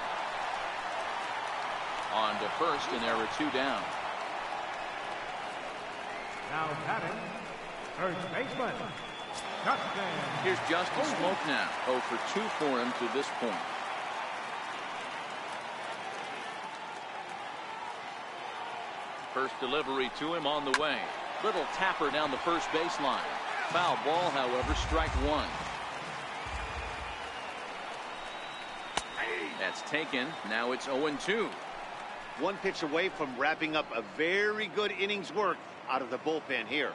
On to first, and there are 2 down. Now batting, first baseman. Here's Justin Smoke now. 0 for 2 for him to this point. First delivery to him on the way. Little tapper down the first baseline. Foul ball, however, strike 1. That's taken. Now it's 0-2. One pitch away from wrapping up a very good innings work out of the bullpen here.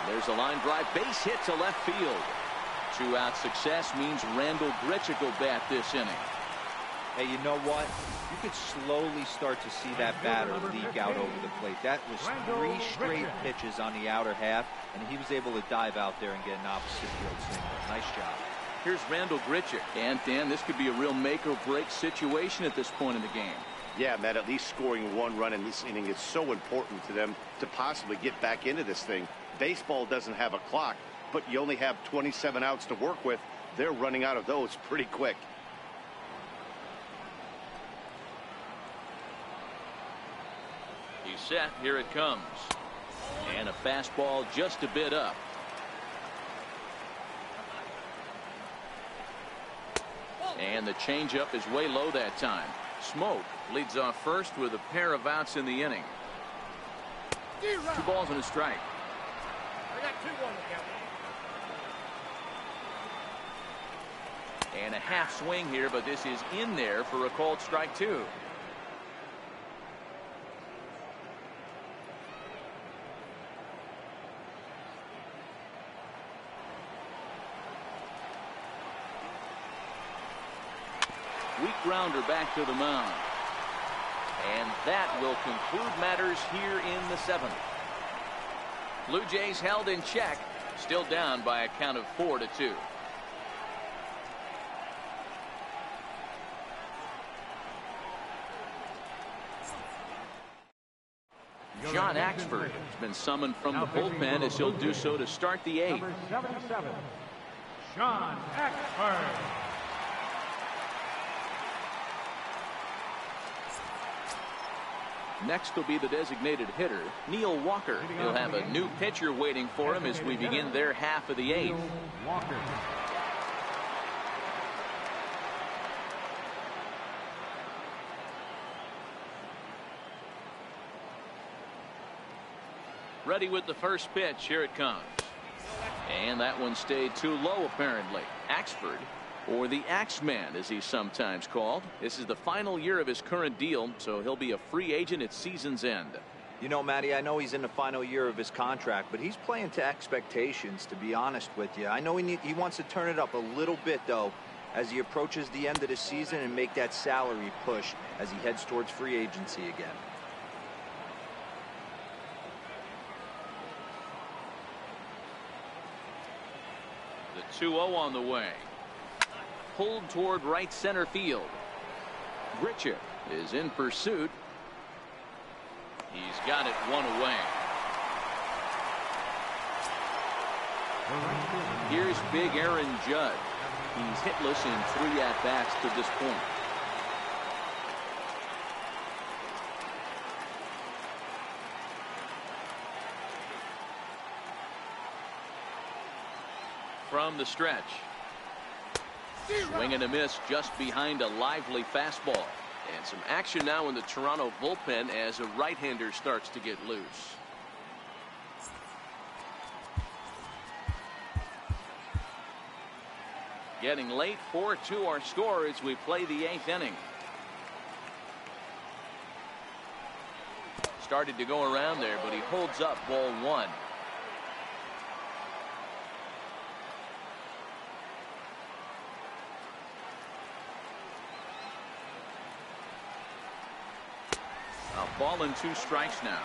There's a line drive, base hit to left field. 2-out success means Randall Grichuk will bat this inning. Hey, you know what? You could slowly start to see that batter leak out over the plate. That was 3 straight pitches on the outer half, and he was able to dive out there and get an opposite field single. Nice job. Here's Randall Grichuk. And Dan, this could be a real make or break situation at this point in the game. Yeah, Matt, at least scoring 1 run in this inning is so important to them to possibly get back into this thing. Baseball doesn't have a clock, but you only have 27 outs to work with. They're running out of those pretty quick. He's set. Here it comes. And a fastball just a bit up. And the changeup is way low that time. Smoke leads off first with a pair of outs in the inning. 2 balls and a strike. I got 2-1 to count. And a half swing here, but this is in there for a called strike 2. Weak grounder back to the mound. And that will conclude matters here in the 7th. Blue Jays held in check, still down by a count of 4-2. John Axford has been summoned from the bullpen as he'll do so to start the 8th. Number 77, John Axford. Next will be the designated hitter, Neil Walker. He'll have a new pitcher waiting for him as we begin their half of the 8th. Walker. Ready with the first pitch. Here it comes. And that one stayed too low, apparently. Axford, or the Axeman as he's sometimes called. This is the final year of his current deal, so he'll be a free agent at season's end. You know, Matty, I know he's in the final year of his contract, but he's playing to expectations, to be honest with you. I know he wants to turn it up a little bit, though, as he approaches the end of the season and make that salary push as he heads towards free agency again. The 2-0 on the way. Pulled toward right center field. Grichuk is in pursuit. He's got it 1 away. Here's big Aaron Judge. He's hitless in 3 at-bats to this point. From the stretch. Swing and a miss just behind a lively fastball. And some action now in the Toronto bullpen as a right-hander starts to get loose. Getting late, 4-2 our score as we play the 8th inning. Started to go around there, but he holds up ball 1. Ball and 2 strikes now.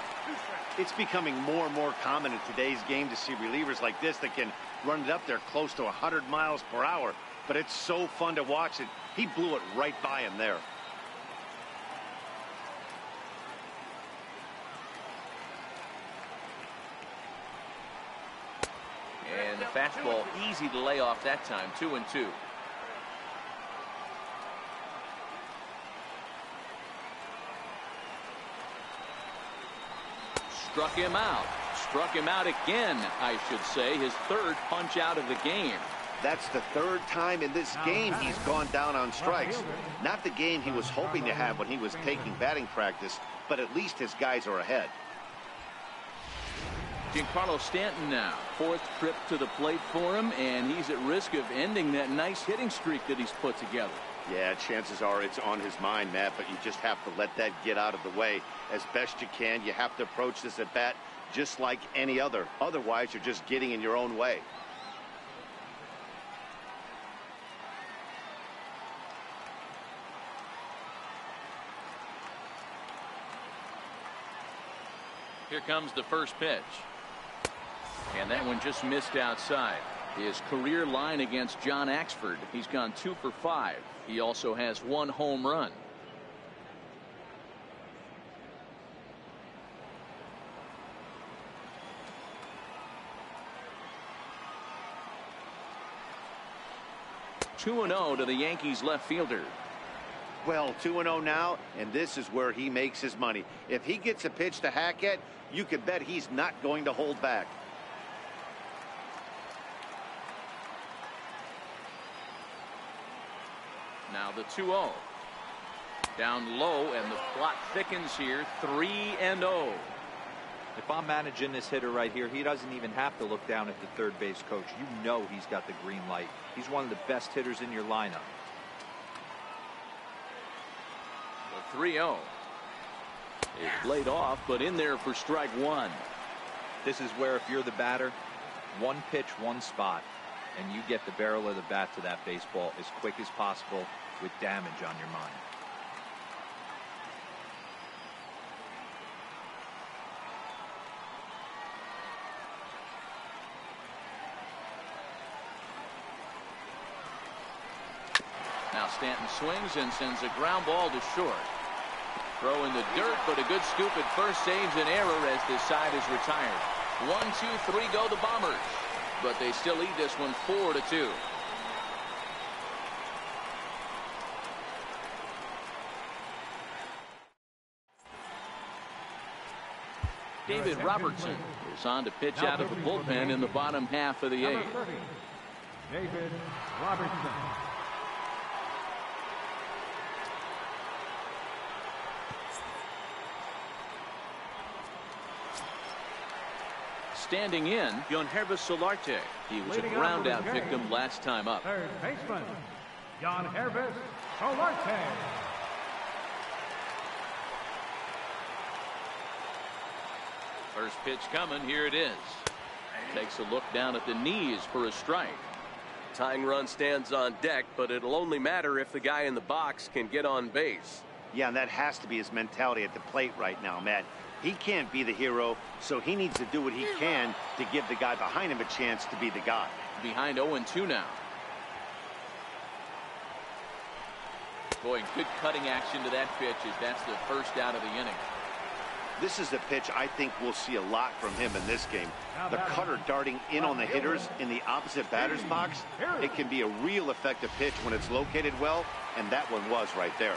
It's becoming more and more common in today's game to see relievers like this that can run it up there close to 100 miles per hour. But it's so fun to watch it. He blew it right by him there. And the fastball easy to lay off that time. 2-2. Struck him out. Struck him out again, I should say. His 3rd punch out of the game. That's the 3rd time in this game he's gone down on strikes. Not the game he was hoping to have when he was taking batting practice, but at least his guys are ahead. Giancarlo Stanton now. 4th trip to the plate for him, and he's at risk of ending that nice hitting streak that he's put together. Yeah, chances are it's on his mind, Matt, but you just have to let that get out of the way as best you can. You have to approach this at bat just like any other. Otherwise, you're just getting in your own way. Here comes the first pitch. And that one just missed outside. His career line against John Axford. He's gone 2 for 5. He also has 1 home run. (2-0) to the Yankees left fielder. Well, 2-0 now, and this is where he makes his money. If he gets a pitch to hack at, you can bet he's not going to hold back. Now the 2-0. Down low, and the plot thickens here. 3-0. If I'm managing this hitter right here, he doesn't even have to look down at the third base coach. You know he's got the green light. He's one of the best hitters in your lineup. The 3-0 is laid off, but in there for strike one. This is where, if you're the batter, one pitch, one spot, and you get the barrel of the bat to that baseball as quick as possible with damage on your mind. Now Stanton swings and sends a ground ball to short. Throw in the dirt, but a good scoop at first saves an error as this side is retired. 1, 2, 3 go the Bombers, but they still lead this one 4-2. David Robertson is on to pitch out of the bullpen in the bottom half of the eighth. David Robertson. Standing in, Yangervis Solarte. He was a ground out victim last time up. Third baseman, Yangervis Solarte. First pitch coming. Here it is. Takes a look down at the knees for a strike. Tying run stands on deck, but it'll only matter if the guy in the box can get on base. Yeah, and that has to be his mentality at the plate right now, Matt. He can't be the hero, so he needs to do what he can to give the guy behind him a chance to be the guy. Behind 0-2 now. Boy, good cutting action to that pitch as that's the first out of the inning. This is the pitch I think we'll see a lot from him in this game. The cutter darting in on the hitters in the opposite batter's box. It can be a real effective pitch when it's located well, and that one was right there.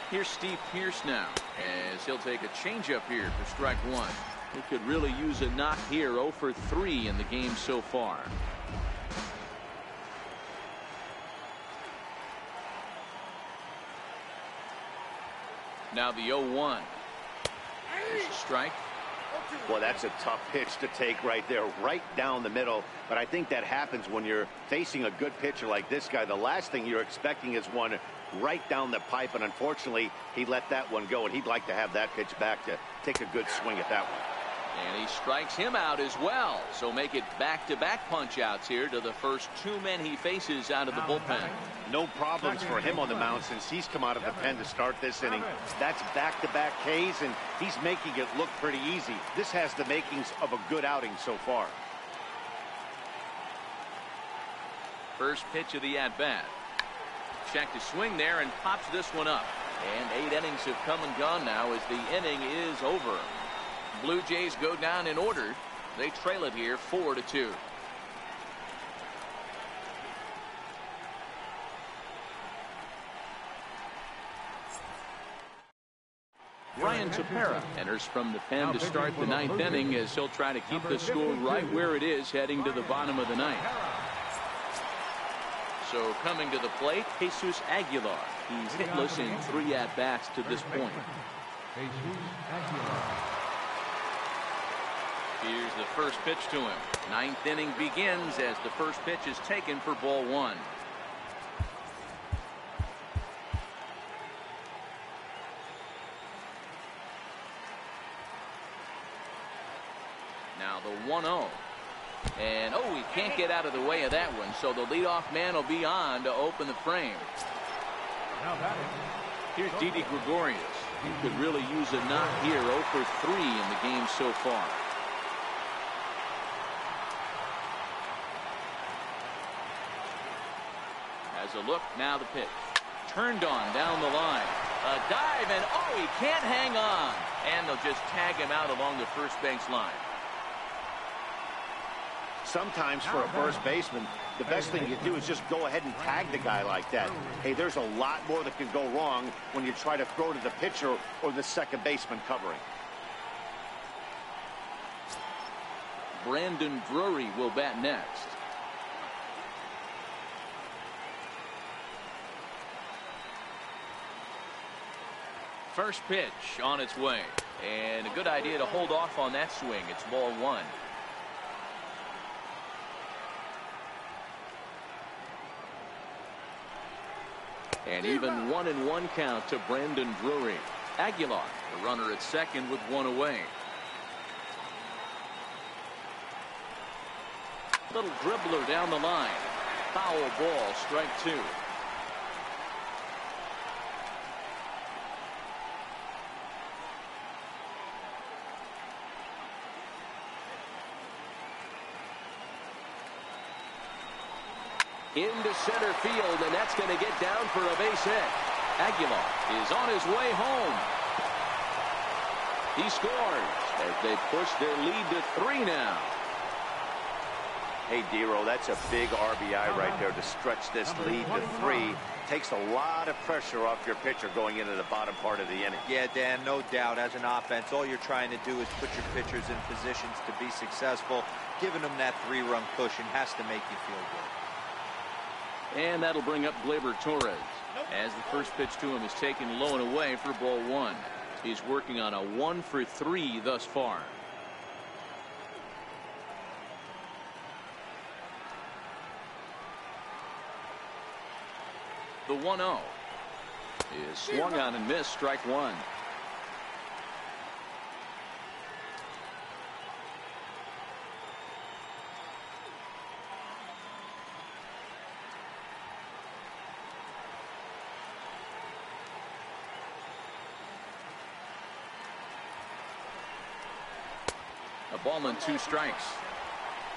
Here's Steve Pearce now, as he'll take a changeup here for strike one. He could really use a knock here. 0 for 3 in the game so far. Now the 0-1. There's a strike. Well, that's a tough pitch to take right there, right down the middle. But I think that happens when you're facing a good pitcher like this guy. The last thing you're expecting is one right down the pipe, and unfortunately, he let that one go, and he'd like to have that pitch back to take a good swing at that one. And he strikes him out as well. So make it back-to-back punch-outs here to the first two men he faces out of the bullpen. No problems for him on the mound since he's come out of the pen to start this inning. That's back-to-back Ks, and he's making it look pretty easy. This has the makings of a good outing so far. First pitch of the at-bat. Check to swing there and pops this one up. And 8 innings have come and gone now as the inning is over. Blue Jays go down in order. They trail it here 4-2. Brian Tepera enters from the pen to start the 9th inning as he'll try to keep the score right where it is heading to the bottom of the 9th. So coming to the plate, Jesus Aguilar. He's hitless in 3 at-bats to this point. Here's the first pitch to him. 9th inning begins as the first pitch is taken for ball 1. Now the 1-0. And he can't get out of the way of that one, so the leadoff man will be on to open the frame. Here's Didi Gregorius. He could really use a knock here. 0 for 3 in the game so far. Has a look, now the pitch. Turned on down the line. A dive, and he can't hang on. And they'll just tag him out along the first base line. Sometimes for a first baseman, the best thing you do is just go ahead and tag the guy like that. Hey, there's a lot more that can go wrong when you try to throw to the pitcher or the second baseman covering. Brandon Drury will bat next. First pitch on its way. And a good idea to hold off on that swing. It's ball one. And even 1-1 count to Brandon Drury. Aguilar, the runner at second with one away. Little dribbler down the line. Foul ball, strike two. Into center field, and that's going to get down for a base hit. Aguilar is on his way home. He scores as they push their lead to 3 now. Hey, Dero, that's a big RBI right there to stretch this lead to 3. Takes a lot of pressure off your pitcher going into the bottom part of the inning. Yeah, Dan, no doubt. As an offense, all you're trying to do is put your pitchers in positions to be successful. Giving them that 3-run cushion has to make you feel good. And that'll bring up Gleyber Torres as the first pitch to him is taken low and away for ball one. He's working on a 1 for 3 thus far. The 1-0 is swung on and missed, strike one. A ball and 2 strikes.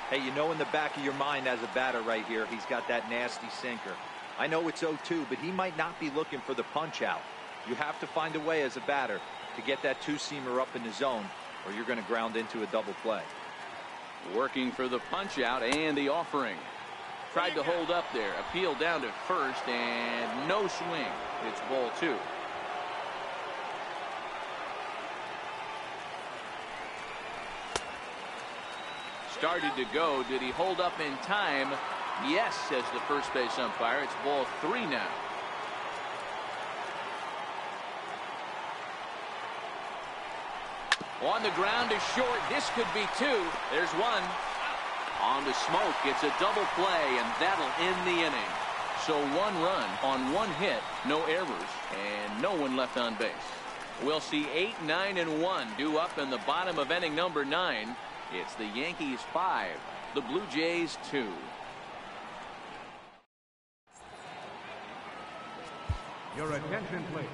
Hey, you know in the back of your mind as a batter right here, he's got that nasty sinker. I know it's 0-2, but he might not be looking for the punch out. You have to find a way as a batter to get that 2-seamer up in the zone, or you're going to ground into a double play. Working for the punch out and the offering. Tried to hold up there. Appeal down to first and no swing. It's ball 2. Started to go. Did he hold up in time? Yes, says the first base umpire. It's ball 3 now. On the ground is short. This could be 2. There's 1. On to Smoke. It's a double play, and that'll end the inning. So 1 run on 1 hit, no errors, and no one left on base. We'll see 8, 9, and 1 due up in the bottom of inning number 9. It's the Yankees 5, the Blue Jays 2. Your attention, please.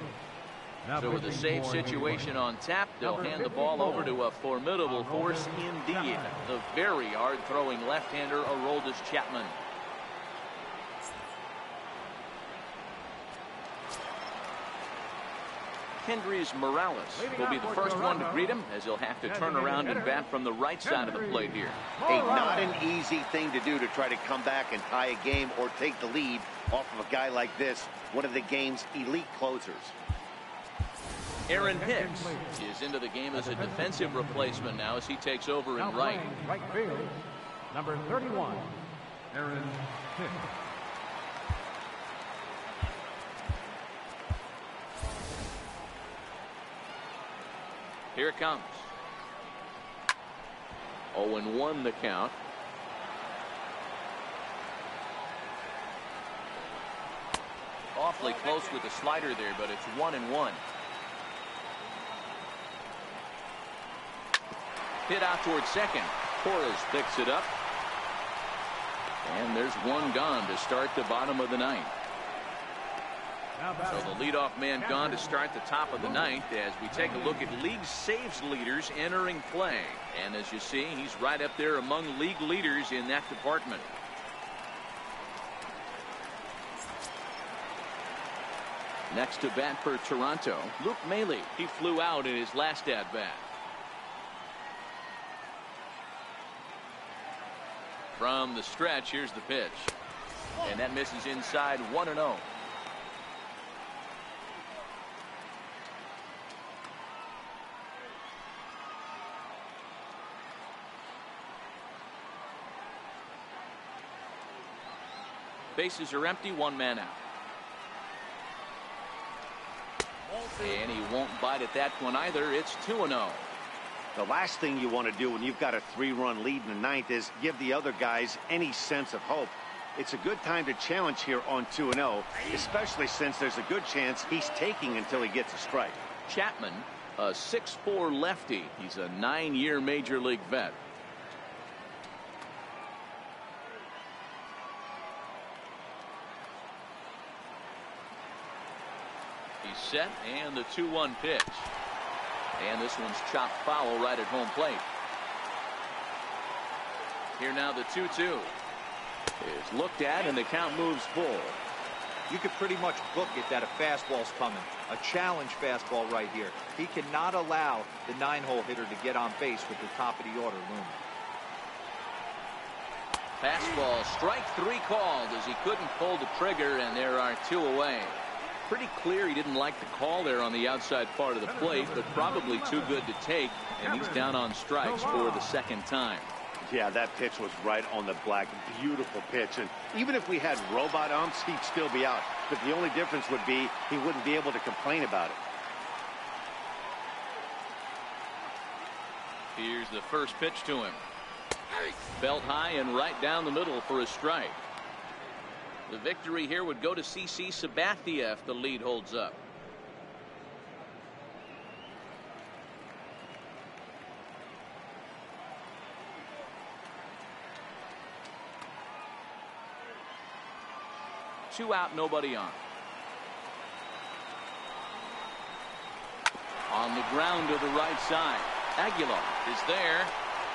Now So with a safe situation on tap, they'll hand the ball over to a formidable force indeed. The very hard-throwing left-hander Aroldis Chapman. Kendrys Morales will be the first one to greet him, as he'll have to turn around and bat from the right side of the plate here. Hey, not an easy thing to do to try to come back and tie a game or take the lead off of a guy like this, one of the game's elite closers. Aaron Hicks is into the game as a defensive replacement now as he takes over in right. Right field, number 31, Aaron Hicks. Here it comes. 0-1 the count. Awfully close with the slider there, but it's 1-1. Hit out towards second. Torres picks it up. And there's 1 gone to start the bottom of the 9th. So the leadoff man gone to start the top of the 9th as we take a look at league saves leaders entering play. And as you see, he's right up there among league leaders in that department. Next to bat for Toronto, Luke Maile. He flew out in his last at-bat. From the stretch, here's the pitch. And that misses inside, 1-0. Bases are empty, 1 man out. And he won't bite at that one either. It's 2-0. The last thing you want to do when you've got a 3-run lead in the ninth is give the other guys any sense of hope. It's a good time to challenge here on 2-0, especially since there's a good chance he's taking until he gets a strike. Chapman, a 6'4" lefty. He's a 9-year major league vet. He's set, and the 2-1 pitch. And this one's chopped foul right at home plate. Here now the 2-2 is looked at, and the count moves full. You could pretty much book it that a fastball's coming. A challenge fastball right here. He cannot allow the 9-hole hitter to get on base with the top of the order looming. Fastball, strike 3 called as he couldn't pull the trigger, and there are 2 away. Pretty clear he didn't like the call there on the outside part of the plate, but probably too good to take, and he's down on strikes for the second time. Yeah, that pitch was right on the black. Beautiful pitch. And even if we had robot umps, he'd still be out. But the only difference would be he wouldn't be able to complain about it. Here's the first pitch to him. Belt high and right down the middle for a strike. The victory here would go to CC Sabathia if the lead holds up. Two out, nobody on. On the ground to the right side. Aguilar is there.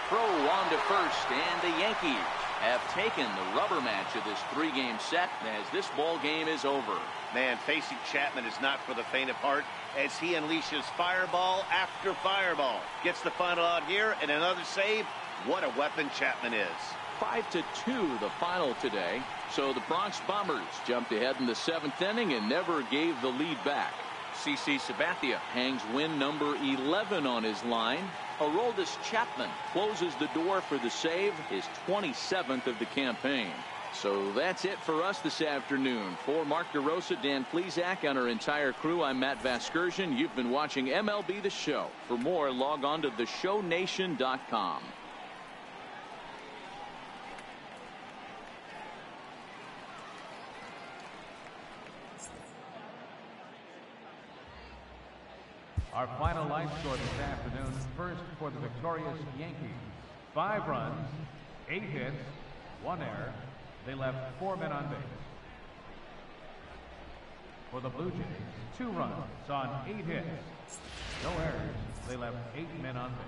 Throw on to first, and the Yankees have taken the rubber match of this 3-game set as this ball game is over. Man, facing Chapman is not for the faint of heart as he unleashes fireball after fireball. Gets the final out here and another save. What a weapon Chapman is. 5-2 the final today. So the Bronx Bombers jumped ahead in the 7th inning and never gave the lead back. CC Sabathia hangs win number 11 on his line. Aroldis Chapman closes the door for the save, his 27th of the campaign. So that's it for us this afternoon. For Mark DeRosa, Dan Plesac, and our entire crew, I'm Matt Vasgersian. You've been watching MLB The Show. For more, log on to theshownation.com. Our final line score this afternoon. First for the victorious Yankees. 5 runs, 8 hits, 1 error. They left 4 men on base. For the Blue Jays, 2 runs on 8 hits. No errors. They left 8 men on base.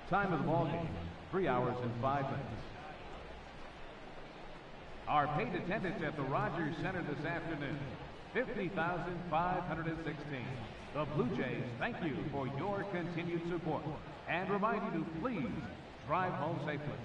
Time of the ball game, 3 hours and 5 minutes. Our paid attendance at the Rogers Center this afternoon, 50,516. The Blue Jays thank you for your continued support and remind you to please drive home safely.